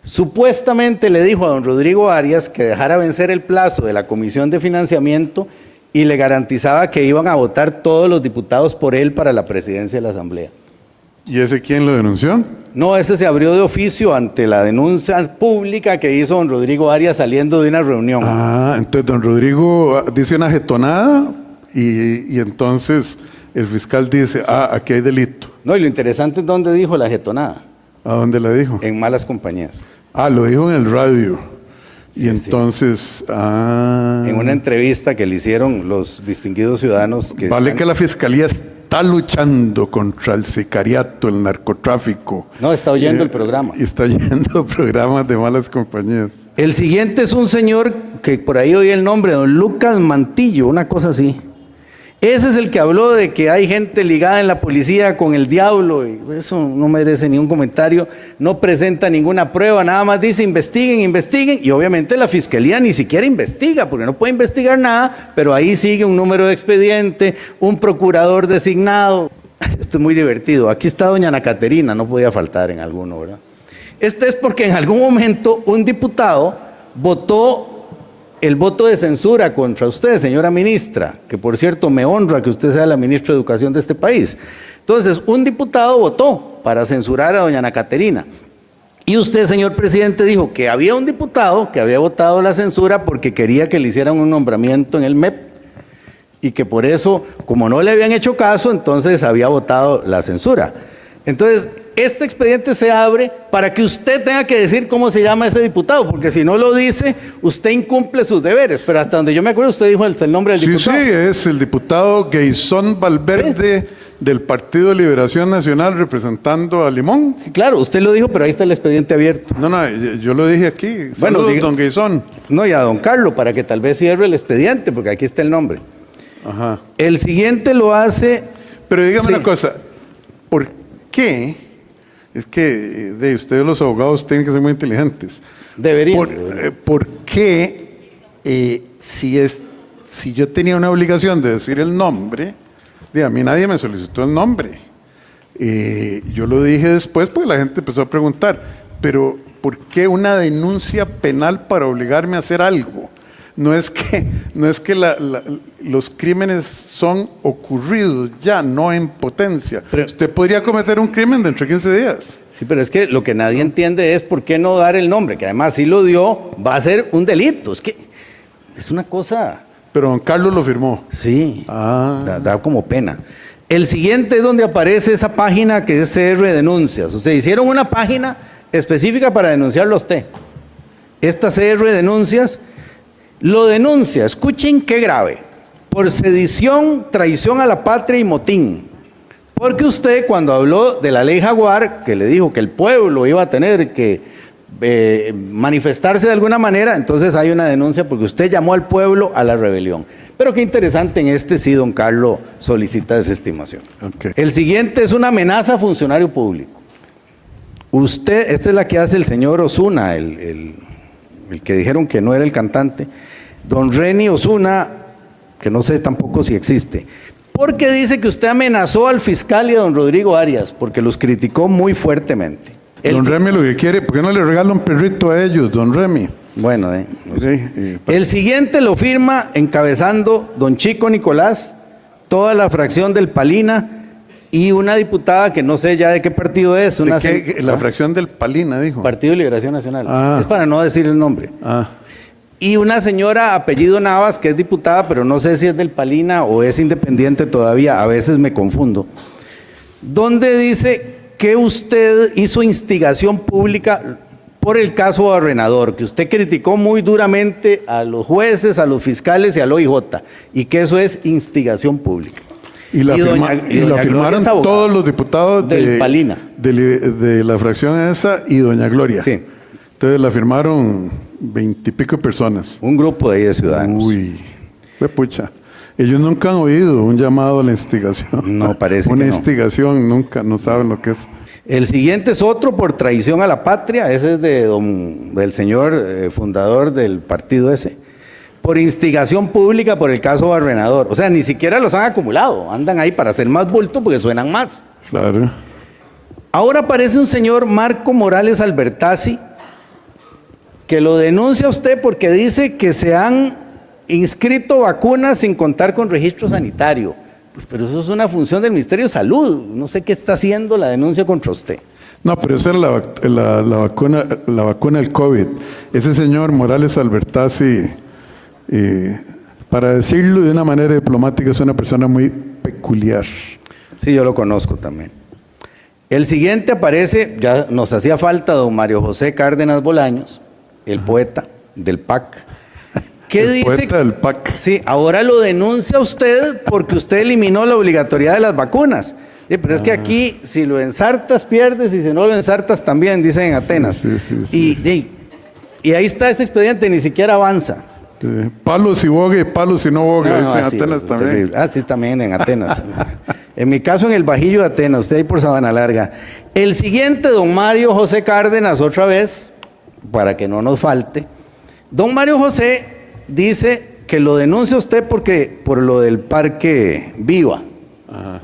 supuestamente le dijo a don Rodrigo Arias que dejara vencer el plazo de la Comisión de Financiamiento y le garantizaba que iban a votar todos los diputados por él para la presidencia de la Asamblea. ¿Y ese quién lo denunció? No, ese se abrió de oficio ante la denuncia pública que hizo don Rodrigo Arias saliendo de una reunión. Entonces don Rodrigo dice una jetonada y entonces... El fiscal dice, aquí hay delito. No, y lo interesante es dónde dijo la jetonada. ¿A dónde la dijo? En Malas Compañías. Lo dijo en el radio. Y Sí, entonces, en una entrevista que le hicieron los distinguidos ciudadanos que que la fiscalía está luchando contra el sicariato, el narcotráfico. No, está oyendo el programa. Y está oyendo programas de Malas Compañías. El siguiente es un señor que por ahí oí el nombre, don Lucas Mantillo, una cosa así. Ese es el que habló de que hay gente ligada en la policía con el diablo. Y eso no merece ningún comentario, no presenta ninguna prueba, nada más dice investiguen, investiguen. Y obviamente la fiscalía ni siquiera investiga, porque no puede investigar nada, pero ahí sigue un número de expediente, un procurador designado. Esto es muy divertido. Aquí está doña Ana Caterina, no podía faltar en alguno, ¿verdad? Este es porque en algún momento un diputado votó el voto de censura contra usted, señora ministra, que por cierto me honra que usted sea la ministra de Educación de este país. Entonces, un diputado votó para censurar a doña Ana Caterina. Y usted, señor presidente, dijo que había un diputado que había votado la censura porque quería que le hicieran un nombramiento en el MEP y que por eso, como no le habían hecho caso, entonces había votado la censura. Entonces, este expediente se abre para que usted tenga que decir cómo se llama ese diputado, porque si no lo dice, usted incumple sus deberes. Pero hasta donde yo me acuerdo, usted dijo el nombre del diputado. Sí, es el diputado Geisón Valverde del Partido de Liberación Nacional representando a Limón. Sí, claro, usted lo dijo, pero ahí está el expediente abierto. No, yo lo dije aquí. Bueno, Saludos, don Geisón. No, y a don Carlos, para que tal vez cierre el expediente, porque aquí está el nombre. Ajá. El siguiente lo hace... Pero dígame Sí. una cosa, ¿por qué? Es que de ustedes los abogados tienen que ser muy inteligentes. Deberían. ¿Por qué si yo tenía una obligación de decir el nombre, a mí nadie me solicitó el nombre? Yo lo dije después porque la gente empezó a preguntar, pero ¿por qué una denuncia penal para obligarme a hacer algo? No es que los crímenes son ocurridos ya, no en potencia. Pero usted podría cometer un crimen dentro de 15 días. Sí, pero es que lo que nadie entiende es por qué no dar el nombre, que además si lo dio, va a ser un delito. Es que es una cosa... Pero don Carlos lo firmó. Sí, Ah. da como pena. El siguiente es donde aparece esa página que es CR Denuncias. O sea, hicieron una página específica para denunciarlo a usted. Esta CR Denuncias lo denuncia, escuchen qué grave, por sedición, traición a la patria y motín. Porque usted cuando habló de la ley Jaguar, que le dijo que el pueblo iba a tener que manifestarse de alguna manera, entonces hay una denuncia porque usted llamó al pueblo a la rebelión. Pero qué interesante, en este sí, don Carlos solicita desestimación. Okay. El siguiente es una amenaza a funcionario público. Usted, esta es la que hace el señor Osuna, el que dijeron que no era el cantante, don Reni Osuna, que no sé tampoco si existe, porque dice que usted amenazó al fiscal y a don Rodrigo Arias, porque los criticó muy fuertemente. Don Remy lo que quiere, ¿por qué no le regala un perrito a ellos, don Remy? Bueno, no sé. Sí, El siguiente lo firma encabezando don Chico Nicolás, toda la fracción del Palina y una diputada que no sé ya de qué partido es. Una la fracción del Palina, dijo. Partido de Liberación Nacional. Ah. Es para no decir el nombre. Ah, Y una señora apellido Navas, que es diputada, pero no sé si es del Palina o es independiente todavía, a veces me confundo, donde dice que usted hizo instigación pública por el caso Barrenador, que usted criticó muy duramente a los jueces, a los fiscales y al OIJ, y que eso es instigación pública. y la doña firmaron Gloria es todos los diputados del Palina. de la fracción esa y doña Gloria. Sí. Entonces la firmaron 20 y pico personas. Un grupo de ahí de ciudadanos. Uy, fue pucha. Ellos nunca han oído un llamado a la instigación. No, parece Una que no. instigación, nunca, no saben lo que es. El siguiente es otro por traición a la patria, ese es del señor fundador del partido ese, por instigación pública por el caso Barrenador. O sea, ni siquiera los han acumulado, andan ahí para hacer más bulto porque suenan más. Claro. Ahora aparece un señor Marco Morales Albertazzi, que lo denuncia a usted porque dice que se han inscrito vacunas sin contar con registro sanitario. Pues, pero eso es una función del Ministerio de Salud. No sé qué está haciendo la denuncia contra usted. No, pero esa era la vacuna del COVID. Ese señor Morales Albertazzi, para decirlo de una manera diplomática, es una persona muy peculiar. Sí, yo lo conozco también. El siguiente aparece, ya nos hacía falta don Mario José Cárdenas Bolaños, el poeta del PAC. ¿Qué El dice? poeta del PAC. Sí, ahora lo denuncia usted porque usted eliminó la obligatoriedad de las vacunas. Sí, pero es que aquí, si lo ensartas, pierdes, y si no lo ensartas, también, dicen en Atenas. Sí. Y ahí está ese expediente, ni siquiera avanza. Sí. Palos y boga y palos y no boga, No, dicen así, Atenas es también. terrible. Ah, sí, también en Atenas. En mi caso, en el Bajillo de Atenas, usted ahí por Sabana Larga. El siguiente, don Mario José Cárdenas, otra vez, para que no nos falte. Don Mario José dice que lo denuncia usted por lo del Parque Viva. Ajá.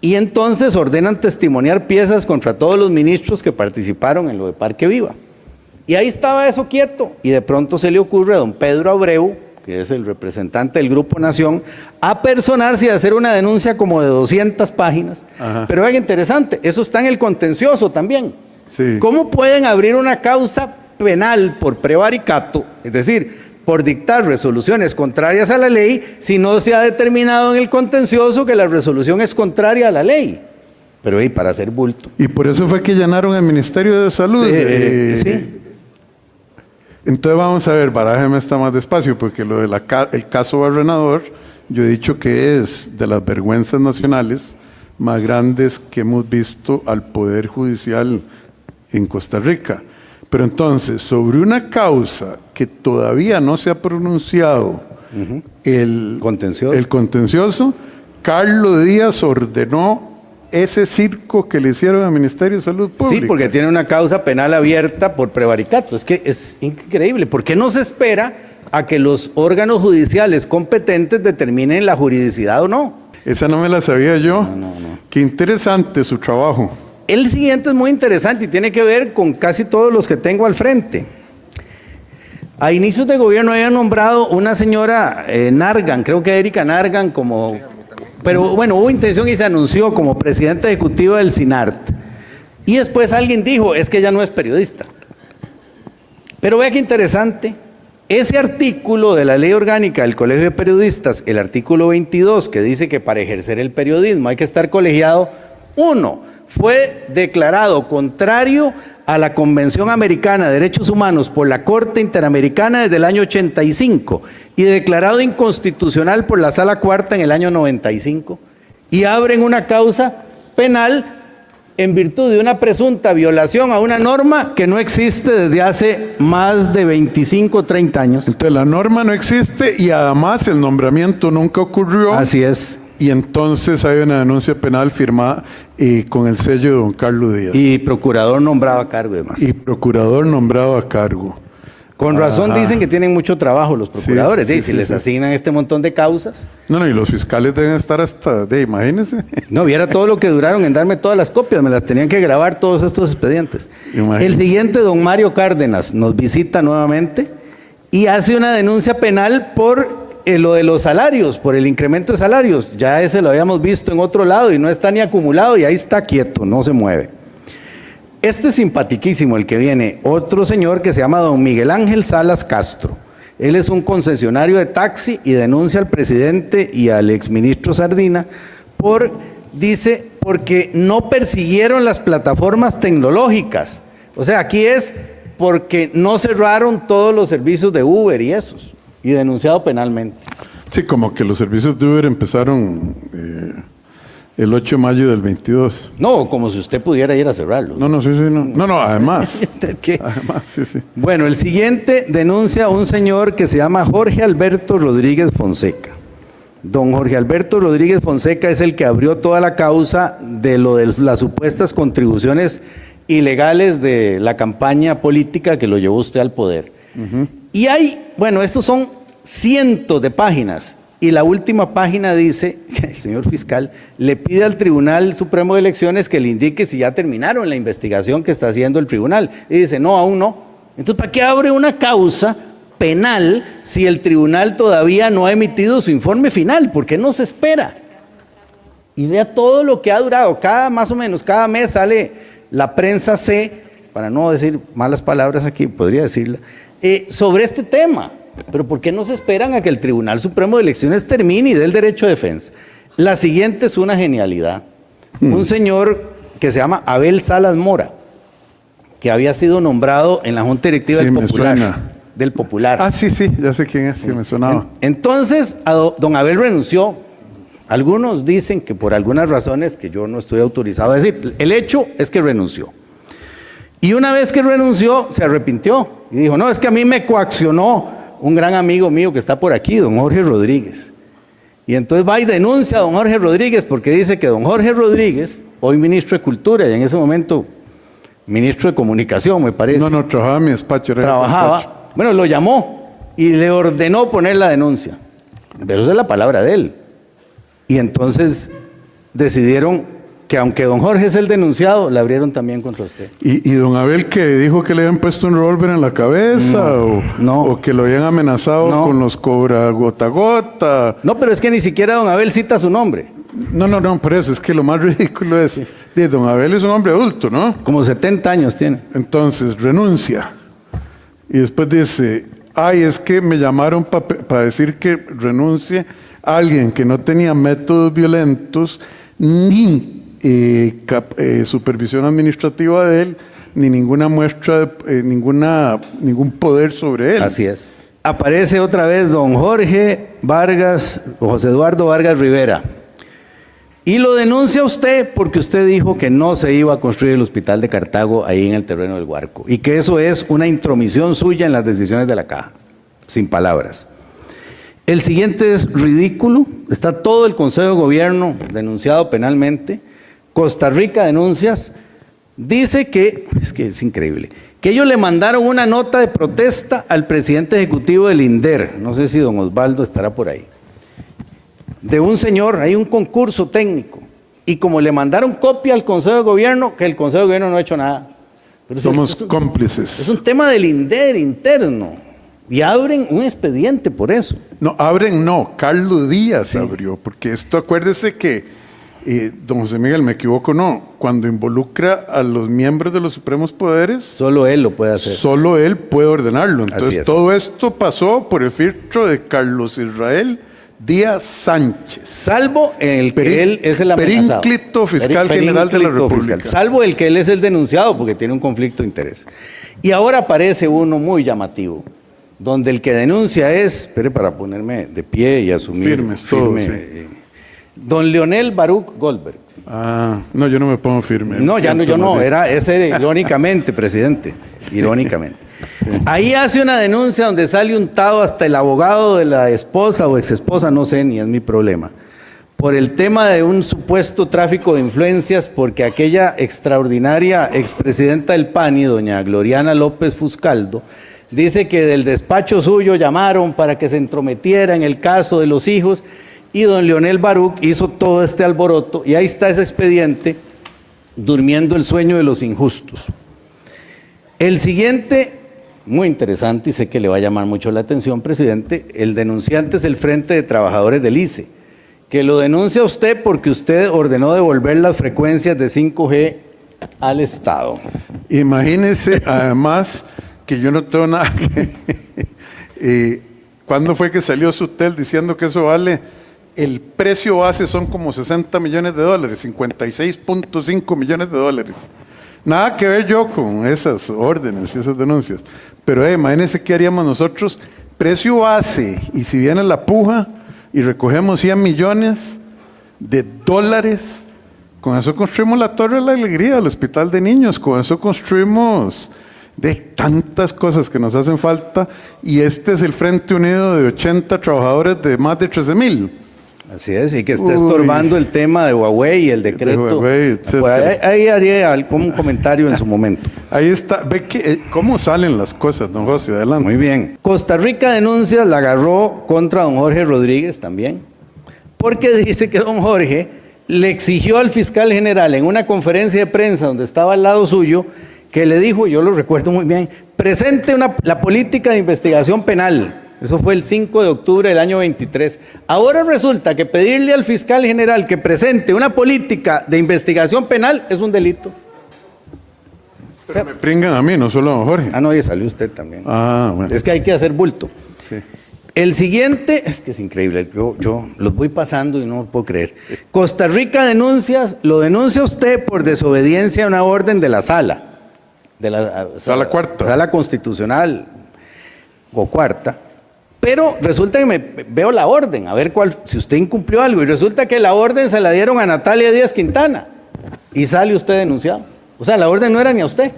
Y entonces ordenan testimoniar piezas contra todos los ministros que participaron en lo de Parque Viva. Y ahí estaba eso quieto. Y de pronto se le ocurre a don Pedro Abreu, que es el representante del Grupo Nación, apersonarse y hacer una denuncia como de 200 páginas. Ajá. Pero es interesante, eso está en el contencioso también. Sí. ¿Cómo pueden abrir una causa penal por prevaricato, es decir, por dictar resoluciones contrarias a la ley, si no se ha determinado en el contencioso que la resolución es contraria a la ley? Pero ahí para hacer bulto. Y por eso fue que llenaron el Ministerio de Salud. Sí, sí. Entonces vamos a ver, barájeme esta más despacio, porque lo del el caso Barrenador, yo he dicho que es de las vergüenzas nacionales más grandes que hemos visto al Poder Judicial en Costa Rica. Pero entonces, sobre una causa que todavía no se ha pronunciado el contencioso, Carlos Díaz ordenó ese circo que le hicieron al Ministerio de Salud Pública. Sí, porque tiene una causa penal abierta por prevaricato. Es que es increíble. ¿Por qué no se espera a que los órganos judiciales competentes determinen la juridicidad o no? Esa no me la sabía yo. No. Qué interesante su trabajo. El siguiente es muy interesante y tiene que ver con casi todos los que tengo al frente. A inicios de gobierno había nombrado una señora Nargan, creo que Erika Nargan, como... Pero bueno, hubo intención y se anunció como presidenta ejecutiva del SINART. Y después alguien dijo, es que ella no es periodista. Pero vea qué interesante. Ese artículo de la Ley Orgánica del Colegio de Periodistas, el artículo 22, que dice que para ejercer el periodismo hay que estar colegiado, fue declarado contrario a la Convención Americana de Derechos Humanos por la Corte Interamericana desde el año 85 y declarado inconstitucional por la Sala Cuarta en el año 95, y abren una causa penal en virtud de una presunta violación a una norma que no existe desde hace más de 25 o 30 años. Entonces la norma no existe y además el nombramiento nunca ocurrió. Así es. Y entonces hay una denuncia penal firmada con el sello de don Carlos Díaz. Y procurador nombrado a cargo y demás. Y procurador nombrado a cargo. Con razón dicen que tienen mucho trabajo los procuradores. Sí, Si les asignan este montón de causas. No, y los fiscales deben estar hasta, imagínense. No, viera todo lo que duraron en darme todas las copias. Me las tenían que grabar todos estos expedientes. Imagínese. El siguiente, don Mario Cárdenas, nos visita nuevamente y hace una denuncia penal por lo de los salarios, por el incremento de salarios. Ya ese lo habíamos visto en otro lado y no está ni acumulado y ahí está quieto, no se mueve. Este es simpatiquísimo, el que viene, otro señor que se llama don Miguel Ángel Salas Castro. Él es un concesionario de taxi y denuncia al presidente y al exministro Sardina porque no persiguieron las plataformas tecnológicas. O sea, aquí es porque no cerraron todos los servicios de Uber y esos, y denunciado penalmente. Sí, como que los servicios de Uber empezaron el 8 de mayo del 22. No, como si usted pudiera ir a cerrarlos. No, además. ¿Qué? Además, sí. Bueno, el siguiente denuncia a un señor que se llama Jorge Alberto Rodríguez Fonseca. Don Jorge Alberto Rodríguez Fonseca es el que abrió toda la causa de lo de las supuestas contribuciones ilegales de la campaña política que lo llevó usted al poder. Y estos son cientos de páginas. Y la última página dice que el señor fiscal le pide al Tribunal Supremo de Elecciones que le indique si ya terminaron la investigación que está haciendo el tribunal. Y dice, no, aún no. Entonces, ¿para qué abre una causa penal si el tribunal todavía no ha emitido su informe final? ¿Por qué no se espera? Y vea todo lo que ha durado. Más o menos cada mes sale la prensa C, para no decir malas palabras aquí, podría decirla, sobre este tema. Pero ¿por qué no se esperan a que el Tribunal Supremo de Elecciones termine y dé el derecho de defensa? La siguiente es una genialidad. Un señor que se llama Abel Salas Mora, que había sido nombrado en la Junta Directiva del Popular. Ah, sí, ya sé quién es, sí me sonaba. Entonces, don Abel renunció. Algunos dicen que por algunas razones que yo no estoy autorizado a decir. El hecho es que renunció. Y una vez que renunció, se arrepintió y dijo, no, es que a mí me coaccionó un gran amigo mío que está por aquí, don Jorge Rodríguez. Y entonces va y denuncia a don Jorge Rodríguez porque dice que don Jorge Rodríguez, hoy ministro de Cultura y en ese momento ministro de Comunicación, me parece. No, trabajaba en mi despacho. Trabajaba, bueno, lo llamó y le ordenó poner la denuncia. Pero esa es la palabra de él. Y entonces decidieron que aunque don Jorge es el denunciado, la abrieron también contra usted. ¿Y don Abel que dijo que le habían puesto un revólver en la cabeza? ¿O que lo habían amenazado con los cobra gota a gota? No, pero es que ni siquiera don Abel cita su nombre. No, por eso es que lo más ridículo es, don Abel es un hombre adulto, ¿no? Como 70 años tiene. Entonces, renuncia. Y después dice, es que me llamaron para decir que renuncie a alguien que no tenía métodos violentos, ni supervisión administrativa de él, ni ninguna muestra, ningún poder sobre él. Así es. Aparece otra vez don Jorge Vargas, José Eduardo Vargas Rivera. Y lo denuncia usted porque usted dijo que no se iba a construir el hospital de Cartago ahí en el terreno del Guarco. Y que eso es una intromisión suya en las decisiones de la Caja. Sin palabras. El siguiente es ridículo. Está todo el Consejo de Gobierno denunciado penalmente. Costa Rica Denuncias dice que es increíble, que ellos le mandaron una nota de protesta al presidente ejecutivo del INDER, no sé si don Osvaldo estará por ahí, de un señor, hay un concurso técnico, y como le mandaron copia al Consejo de Gobierno, que el Consejo de Gobierno no ha hecho nada. Pero somos cómplices. Es un tema del INDER interno, y abren un expediente por eso. No, Carlos Díaz abrió, porque esto, acuérdese que don José Miguel, me equivoco, cuando involucra a los miembros de los supremos poderes, solo él lo puede hacer. Solo él puede ordenarlo. Entonces, todo esto pasó por el filtro de Carlos Israel Díaz Sánchez. Salvo el que él es el amenazado. Perínclito fiscal general de la República. Salvo el que él es el denunciado, porque tiene un conflicto de interés. Y ahora aparece uno muy llamativo, donde el que denuncia es, espere para ponerme de pie y asumir. Firme. Don Leonel Baruch Goldberg. No, yo no me pongo firme. No, yo no, ese irónicamente, presidente, irónicamente. Sí. Ahí hace una denuncia donde sale untado hasta el abogado de la esposa o exesposa, no sé, ni es mi problema, por el tema de un supuesto tráfico de influencias, porque aquella extraordinaria expresidenta del PANI, doña Gloriana López Fuscaldo, dice que del despacho suyo llamaron para que se entrometiera en el caso de los hijos. Y don Leonel Baruch hizo todo este alboroto y ahí está ese expediente durmiendo el sueño de los injustos. El siguiente, muy interesante y sé que le va a llamar mucho la atención, presidente, el denunciante es el Frente de Trabajadores del ICE, que lo denuncia usted porque usted ordenó devolver las frecuencias de 5G al Estado. Imagínese además que yo no tengo nada que... ¿Cuándo fue que salió Sutel diciendo que eso vale? El precio base son como $60 millones, 56.5 millones de dólares. Nada que ver yo con esas órdenes y esas denuncias. Pero imagínense qué haríamos nosotros. Precio base, y si viene la puja y recogemos 100 millones de dólares, con eso construimos la Torre de la Alegría, el Hospital de Niños, con eso construimos de tantas cosas que nos hacen falta, y este es el Frente Unido de 80 trabajadores de más de 13,000. Así es, y que está estorbando el tema de Huawei y el decreto. Ahí haría algún comentario en su momento. Ahí está, ve que, cómo salen las cosas, don José, adelante. Muy bien. Costa Rica Denuncias la agarró contra don Jorge Rodríguez también, porque dice que don Jorge le exigió al fiscal general en una conferencia de prensa donde estaba al lado suyo, que le dijo, yo lo recuerdo muy bien, presente la política de investigación penal. Eso fue el 5 de octubre del año 23. Ahora resulta que pedirle al fiscal general que presente una política de investigación penal es un delito. Pero me pringan a mí, no solo a don Jorge. No, y salió usted también. Bueno. Es que hay que hacer bulto. Sí. El siguiente, es que es increíble, yo los voy pasando y no lo puedo creer. Costa Rica Denuncias, lo denuncia usted por desobediencia a una orden de la sala. De la sala cuarta. Sala constitucional o cuarta. Pero resulta que me veo la orden, a ver si usted incumplió algo, y resulta que la orden se la dieron a Natalia Díaz Quintana, y sale usted denunciado. O sea, la orden no era ni a usted.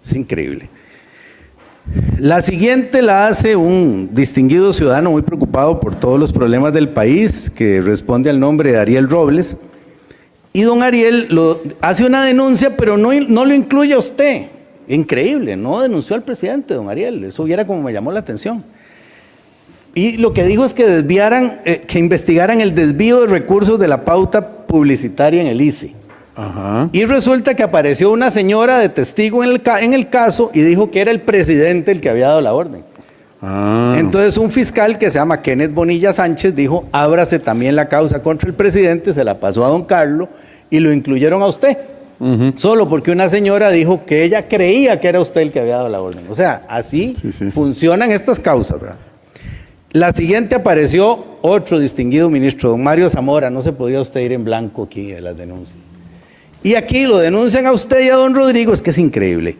Es increíble. La siguiente la hace un distinguido ciudadano muy preocupado por todos los problemas del país, que responde al nombre de Ariel Robles. Y don Ariel hace una denuncia, pero no lo incluye a usted. Increíble, no denunció al presidente, don Ariel. Eso hubiera como me llamó la atención. Y lo que dijo es que que investigaran el desvío de recursos de la pauta publicitaria en el ICE. Ajá. Y resulta que apareció una señora de testigo en el caso y dijo que era el presidente el que había dado la orden. Ah. Entonces un fiscal que se llama Kenneth Bonilla Sánchez dijo, ábrase también la causa contra el presidente, se la pasó a don Carlos y lo incluyeron a usted. Solo porque una señora dijo que ella creía que era usted el que había dado la orden. O sea, así funcionan estas causas, ¿verdad? La siguiente apareció otro distinguido ministro, don Mario Zamora. No se podía usted ir en blanco aquí de las denuncias. Y aquí lo denuncian a usted y a don Rodrigo, es que es increíble.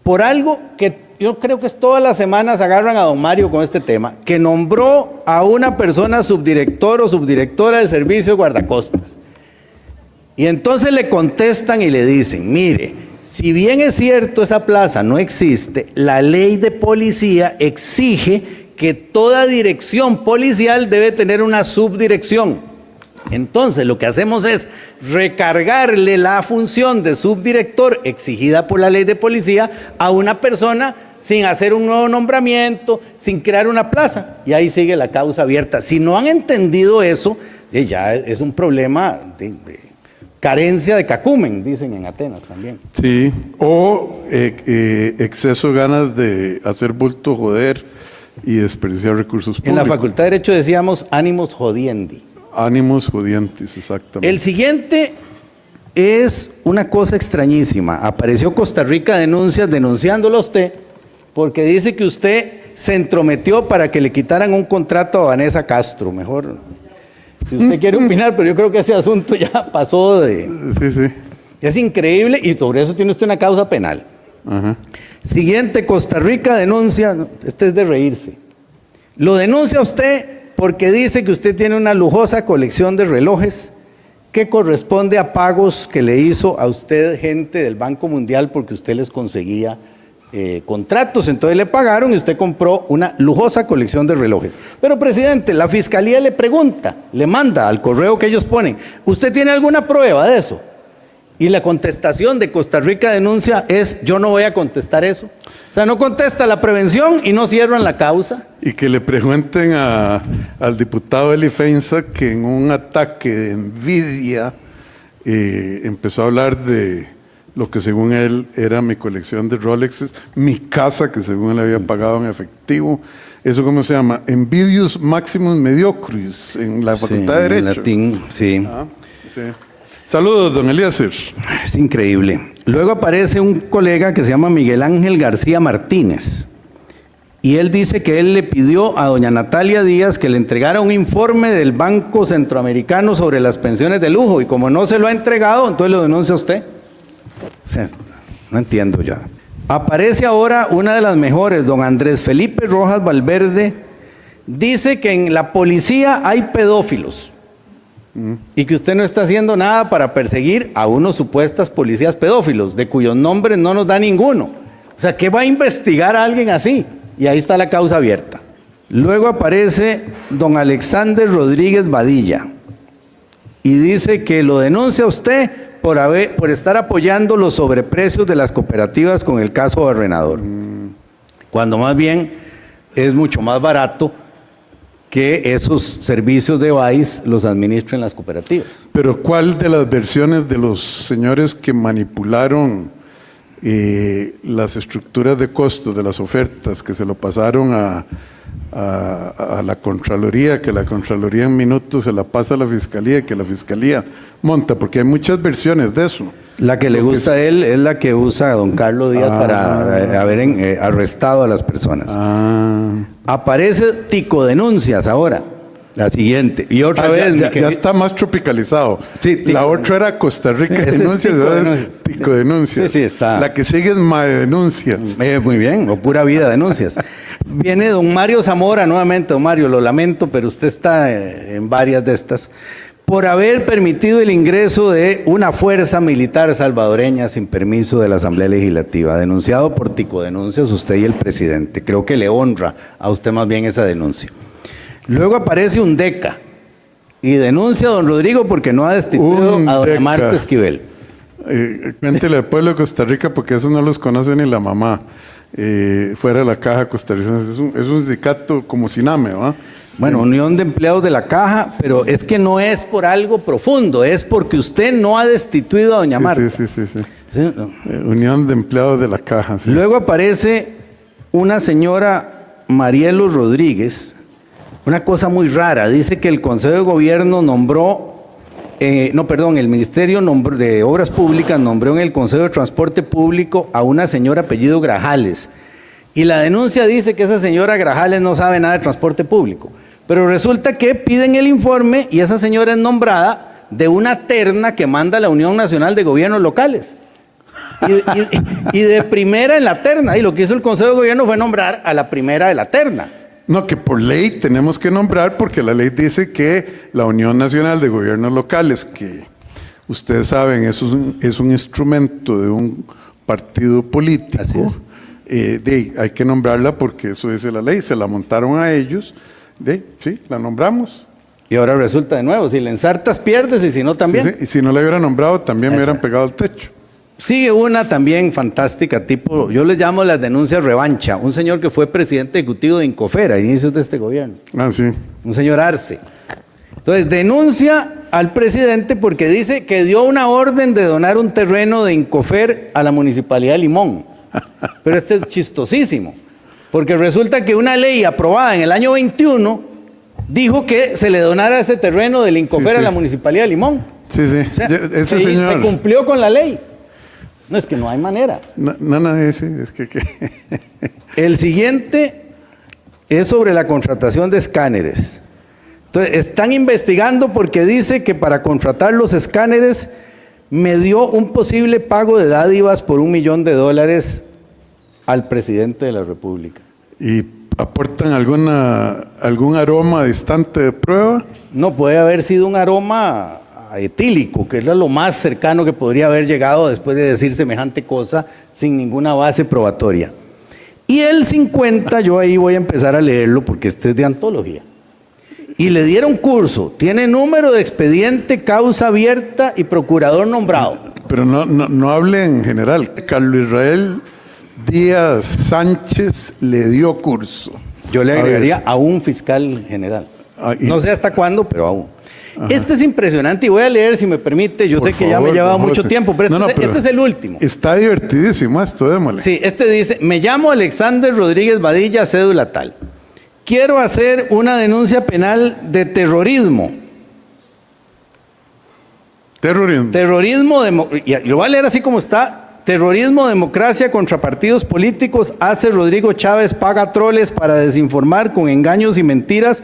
Por algo que yo creo que es todas las semanas agarran a don Mario con este tema, que nombró a una persona subdirector o subdirectora del servicio de guardacostas. Y entonces le contestan y le dicen, mire, si bien es cierto esa plaza no existe, la ley de policía exige que toda dirección policial debe tener una subdirección. Entonces lo que hacemos es recargarle la función de subdirector exigida por la ley de policía a una persona sin hacer un nuevo nombramiento, sin crear una plaza. Y ahí sigue la causa abierta. Si no han entendido eso, ya es un problema de carencia de cacumen, dicen en Atenas también. Sí, o exceso de ganas de hacer bulto, joder y desperdiciar recursos públicos. En la Facultad de Derecho decíamos ánimos jodiendi. Ánimos jodientes, exactamente. El siguiente es una cosa extrañísima. Apareció Costa Rica Denuncias denunciándolo a usted porque dice que usted se entrometió para que le quitaran un contrato a Vanessa Castro. Mejor, si usted quiere opinar, pero yo creo que ese asunto ya pasó de... Sí. Es increíble y sobre eso tiene usted una causa penal. Ajá. Siguiente, Costa Rica denuncia, este es de reírse. Lo denuncia usted porque dice que usted tiene una lujosa colección de relojes que corresponde a pagos que le hizo a usted gente del Banco Mundial porque usted les conseguía contratos. Entonces le pagaron y usted compró una lujosa colección de relojes. Pero, presidente, la Fiscalía le pregunta, le manda al correo que ellos ponen, ¿usted tiene alguna prueba de eso? Y la contestación de Costa Rica Denuncia es, yo no voy a contestar eso. O sea, no contesta la prevención y no cierran la causa. Y que le pregunten al diputado Eli Feinza que en un ataque de envidia empezó a hablar de lo que según él era mi colección de Rolexes, mi casa que según él había pagado en efectivo. ¿Eso cómo se llama? Envidius maximus mediocris en la Facultad de Derecho. En latín, sí. Sí. Saludos, don Eliezer. Es increíble. Luego aparece un colega que se llama Miguel Ángel García Martínez. Y él dice que él le pidió a doña Natalia Díaz que le entregara un informe del Banco Centroamericano sobre las pensiones de lujo. Y como no se lo ha entregado, entonces lo denuncia usted. O sea, no entiendo ya. Aparece ahora una de las mejores, don Andrés Felipe Rojas Valverde. Dice que en la policía hay pedófilos. Y que usted no está haciendo nada para perseguir a unos supuestas policías pedófilos, de cuyos nombres no nos da ninguno. O sea, ¿qué va a investigar a alguien así? Y ahí está la causa abierta. Luego aparece don Alexander Rodríguez Badilla y dice que lo denuncia usted por estar apoyando los sobreprecios de las cooperativas con el caso Barrenador. Cuando más bien es mucho más barato que esos servicios de BAIS los administren las cooperativas. Pero ¿cuál de las versiones de los señores que manipularon las estructuras de costos de las ofertas, que se lo pasaron a la Contraloría, que la Contraloría en minutos se la pasa a la Fiscalía, que la Fiscalía monta? Porque hay muchas versiones de eso. La que le gusta a él es la que usa a don Carlos Díaz para haber arrestado a las personas. Aparece Tico Denuncias ahora, la siguiente. Y otra vez... Ya está más tropicalizado. Sí, la otra era Costa Rica Denuncias, es Tico Denuncias. Sí, está. La que sigue es Mae Denuncias. Muy bien, o Pura Vida Denuncias. Viene don Mario Zamora nuevamente. Don Mario, lo lamento, pero usted está en varias de estas. por haber permitido el ingreso de una fuerza militar salvadoreña sin permiso de la Asamblea Legislativa, denunciado por Ticodenuncias, usted y el presidente. Creo que le honra a usted más bien esa denuncia. Luego aparece un DECA y denuncia a don Rodrigo porque no ha destituido a doña Marta Esquivel. Cuéntele al pueblo de Costa Rica porque eso no los conoce ni la mamá. Fuera de la Caja Costarricense. Es un sindicato como Siname, ¿va? Bueno, Unión de Empleados de la Caja, pero es que no es por algo profundo, es porque usted no ha destituido a doña Marta. Sí. Unión de Empleados de la Caja. Sí. Luego aparece una señora Marielo Rodríguez, una cosa muy rara, dice que el Consejo de Gobierno el Ministerio de Obras Públicas nombró en el Consejo de Transporte Público a una señora apellido Grajales. Y la denuncia dice que esa señora Grajales no sabe nada de transporte público. Pero resulta que piden el informe y esa señora es nombrada de una terna que manda la Unión Nacional de Gobiernos Locales. Y de primera en la terna. Y lo que hizo el Consejo de Gobierno fue nombrar a la primera de la terna. No, que por ley tenemos que nombrar porque la ley dice que la Unión Nacional de Gobiernos Locales, que ustedes saben, es un instrumento de un partido político. Así es. Hay que nombrarla porque eso dice la ley. Se la montaron a ellos. Sí, la nombramos. Y ahora resulta de nuevo, si le ensartas pierdes y si no también. Sí, y si no la hubieran nombrado también me hubieran pegado al techo. Sigue una también fantástica, tipo, yo les llamo las denuncias revancha. Un señor que fue presidente ejecutivo de Incofera a inicios de este gobierno. Ah, sí. Un señor Arce. Entonces denuncia al presidente porque dice que dio una orden de donar un terreno de Incofer a la Municipalidad de Limón. Pero este es chistosísimo. Porque resulta que una ley aprobada en el año 21 dijo que se le donara ese terreno del Incofer a la Municipalidad de Limón. Sí. O sea, se cumplió con la ley. No, es que no hay manera. Es que... El siguiente es sobre la contratación de escáneres. Entonces, están investigando porque dice que para contratar los escáneres me dio un posible pago de dádivas por $1 millón al presidente de la República. ¿Y aportan algún aroma distante de prueba? No, puede haber sido un aroma etílico, que era lo más cercano que podría haber llegado después de decir semejante cosa sin ninguna base probatoria. Y el 50, yo ahí voy a empezar a leerlo porque este es de antología. Y le dieron curso, tiene número de expediente, causa abierta y procurador nombrado. Pero no hable en general. Carlos Israel Díaz Sánchez le dio curso. Yo le agregaría a un fiscal general. No sé hasta cuándo, pero aún. Ajá. Este es impresionante y voy a leer, si me permite. Yo sé que ya me llevaba mucho tiempo, pero este es el último. Está divertidísimo esto, démosle. Sí, este dice: me llamo Alexander Rodríguez Badilla, cédula tal. Quiero hacer una denuncia penal de terrorismo. Terrorismo, y lo voy a leer así como está. Terrorismo, democracia contra partidos políticos. Hace Rodrigo Chávez, paga troles para desinformar con engaños y mentiras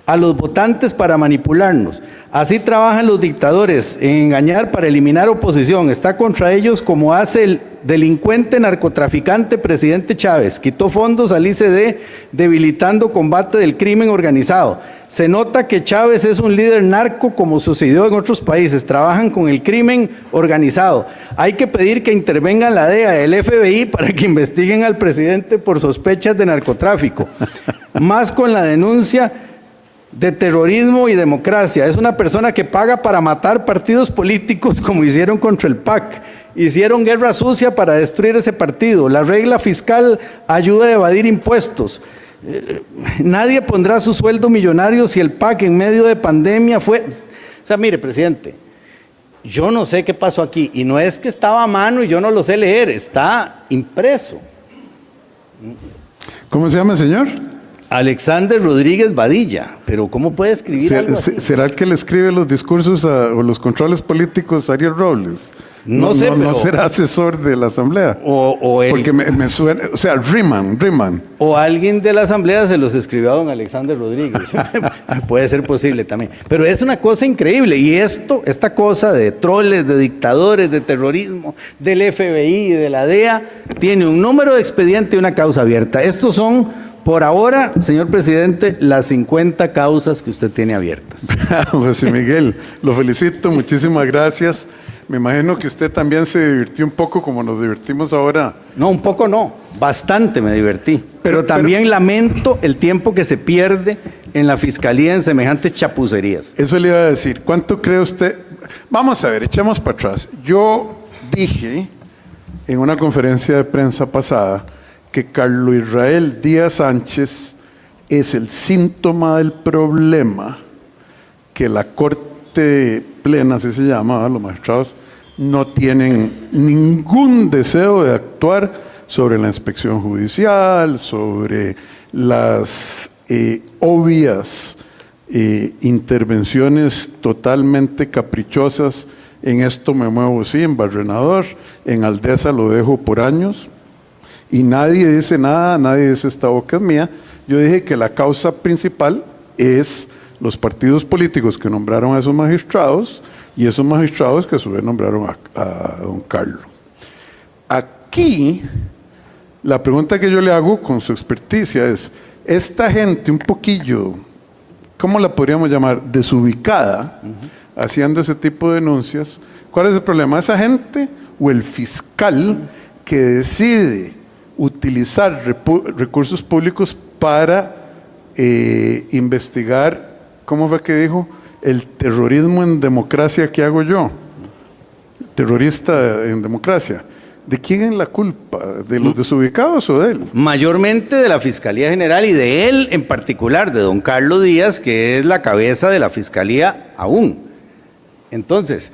a los votantes para manipularnos. Así trabajan los dictadores, en engañar para eliminar oposición. Está contra ellos como hace el delincuente narcotraficante presidente Chávez. Quitó fondos al ICD, debilitando combate del crimen organizado. Se nota que Chávez es un líder narco como sucedió en otros países. Trabajan con el crimen organizado. Hay que pedir que intervengan la DEA y el FBI para que investiguen al presidente por sospechas de narcotráfico. Más con la denuncia de terrorismo y democracia. Es una persona que paga para matar partidos políticos como hicieron contra el PAC. Hicieron guerra sucia para destruir ese partido. La regla fiscal ayuda a evadir impuestos. Nadie pondrá su sueldo millonario si el PAC en medio de pandemia fue... O sea, mire, presidente, yo no sé qué pasó aquí. Y no es que estaba a mano y yo no lo sé leer. Está impreso. ¿Cómo se llama el señor? Alexander Rodríguez Badilla, pero ¿cómo puede escribir algo así? ¿Será el que le escribe los discursos o los controles políticos a Ariel Robles? No sé, pero... ¿No será asesor de la Asamblea? Porque me suena... O sea, Riemann. O alguien de la Asamblea se los escribió a don Alexander Rodríguez. Puede ser posible también. Pero es una cosa increíble. Y esta cosa de troles, de dictadores, de terrorismo, del FBI y de la DEA, tiene un número de expediente y una causa abierta. Estos son por ahora, señor presidente, las 50 causas que usted tiene abiertas. José Miguel, lo felicito, muchísimas gracias. Me imagino que usted también se divirtió un poco como nos divertimos ahora. No, un poco no, bastante me divertí. Pero también lamento el tiempo que se pierde en la fiscalía en semejantes chapucerías. Eso le iba a decir. ¿Cuánto cree usted? Vamos a ver, echemos para atrás. Yo dije en una conferencia de prensa pasada que Carlos Israel Díaz Sánchez es el síntoma del problema que la Corte Plena, así se llama, los magistrados, no tienen ningún deseo de actuar sobre la inspección judicial, sobre las obvias intervenciones totalmente caprichosas. En esto me muevo, sí, en Barrenador, en Aldesa lo dejo por años, y nadie dice nada, nadie dice esta boca es mía. Yo dije que la causa principal es los partidos políticos que nombraron a esos magistrados, y esos magistrados que a su vez nombraron a don Carlos. Aquí, la pregunta que yo le hago con su experticia es, esta gente un poquillo, ¿cómo la podríamos llamar? Desubicada, haciendo ese tipo de denuncias, ¿cuál es el problema? ¿Esa gente o el fiscal que decide utilizar recursos públicos para investigar, ¿cómo fue que dijo? El terrorismo en democracia que hago yo, terrorista en democracia. ¿De quién es la culpa? ¿De los desubicados o de él? Mayormente de la Fiscalía General y de él en particular, de don Carlos Díaz, que es la cabeza de la Fiscalía aún. Entonces,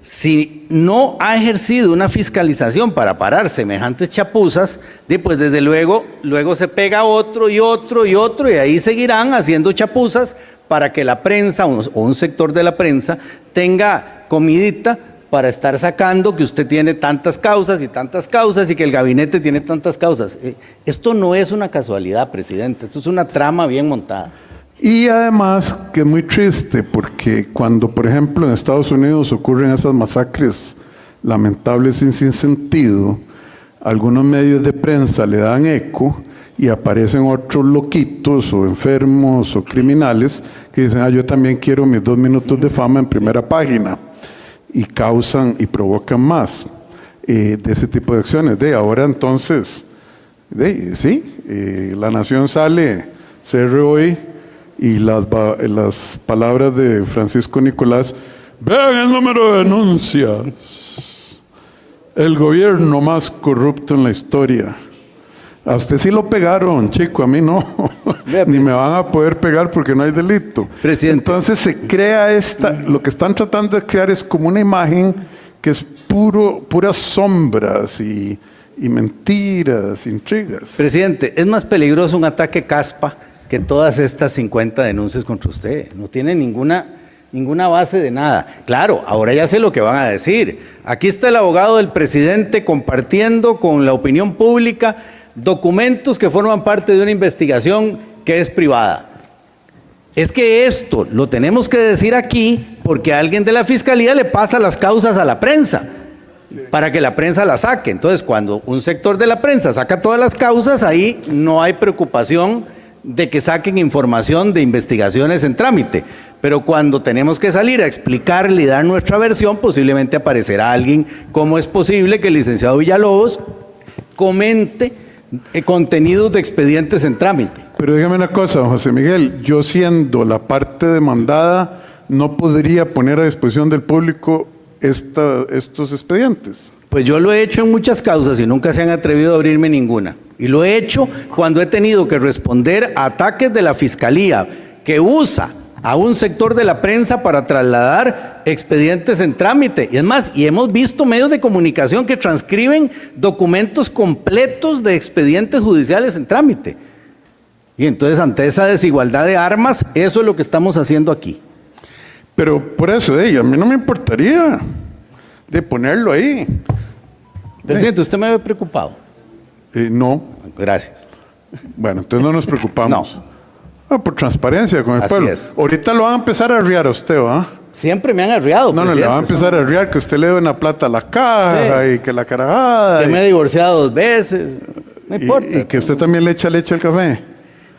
si no ha ejercido una fiscalización para parar semejantes chapuzas, pues desde luego se pega otro y otro y otro, y ahí seguirán haciendo chapuzas para que la prensa o un sector de la prensa tenga comidita para estar sacando que usted tiene tantas causas y que el gabinete tiene tantas causas. Esto no es una casualidad, presidente, esto es una trama bien montada. Y además que es muy triste porque cuando, por ejemplo, en Estados Unidos ocurren esas masacres lamentables y sin sentido, algunos medios de prensa le dan eco y aparecen otros loquitos o enfermos o criminales que dicen, yo también quiero mis 2 minutos de fama en primera página, y causan y provocan más de ese tipo de acciones. Ahora entonces, La Nación sale, CR Hoy, y las palabras de Francisco Nicolás, vean el número de denuncias, el gobierno más corrupto en la historia. A usted sí lo pegaron, chico, a mí no. Ni me van a poder pegar porque no hay delito. Presidente. Entonces se crea lo que están tratando de crear es como una imagen que es puras sombras y mentiras, intrigas. Presidente, es más peligroso un ataque caspa que todas estas 50 denuncias contra usted. No tiene ninguna base de nada. Claro, ahora ya sé lo que van a decir. Aquí está el abogado del presidente compartiendo con la opinión pública documentos que forman parte de una investigación que es privada. Es que esto lo tenemos que decir aquí porque alguien de la fiscalía le pasa las causas a la prensa para que la prensa las saque. Entonces, cuando un sector de la prensa saca todas las causas, ahí no hay preocupación de que saquen información de investigaciones en trámite. Pero cuando tenemos que salir a explicarle y dar nuestra versión, posiblemente aparecerá alguien. ¿Cómo es posible que el licenciado Villalobos comente contenidos de expedientes en trámite? Pero dígame una cosa, José Miguel, yo siendo la parte demandada, no podría poner a disposición del público estos expedientes. Pues yo lo he hecho en muchas causas y nunca se han atrevido a abrirme ninguna. Y lo he hecho cuando he tenido que responder a ataques de la fiscalía que usa a un sector de la prensa para trasladar expedientes en trámite. Y es más, y hemos visto medios de comunicación que transcriben documentos completos de expedientes judiciales en trámite. Y entonces, ante esa desigualdad de armas, eso es lo que estamos haciendo aquí. Pero por eso, a mí no me importaría de ponerlo ahí. Presidente, ¿usted me ve preocupado? No. Gracias. Bueno, entonces no nos preocupamos. No. Por transparencia con el Así pueblo. es. Ahorita lo van a empezar a arriar a usted, ¿va? Siempre me han arriado, No, presidente. le van a empezar a arriar que usted le dé una plata a la caja y que la carajada. Que me he divorciado 2 veces. No importa. Y que usted también le echa leche al café.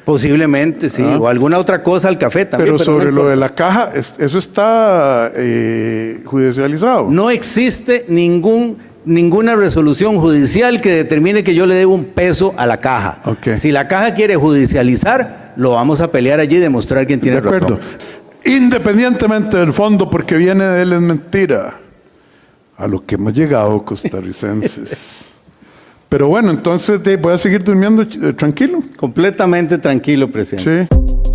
Posiblemente, sí. O alguna otra cosa al café también. Pero sobre no lo importa. de la caja, eso está judicializado. No existe ninguna resolución judicial que determine que yo le debo un peso a la caja. Ok. Si la caja quiere judicializar, lo vamos a pelear allí y demostrar quién tiene De acuerdo. razón. Independientemente del fondo, porque viene de él, es mentira. A lo que hemos llegado costarricenses. Pero bueno, entonces voy a seguir durmiendo tranquilo. Completamente tranquilo, presidente. Sí.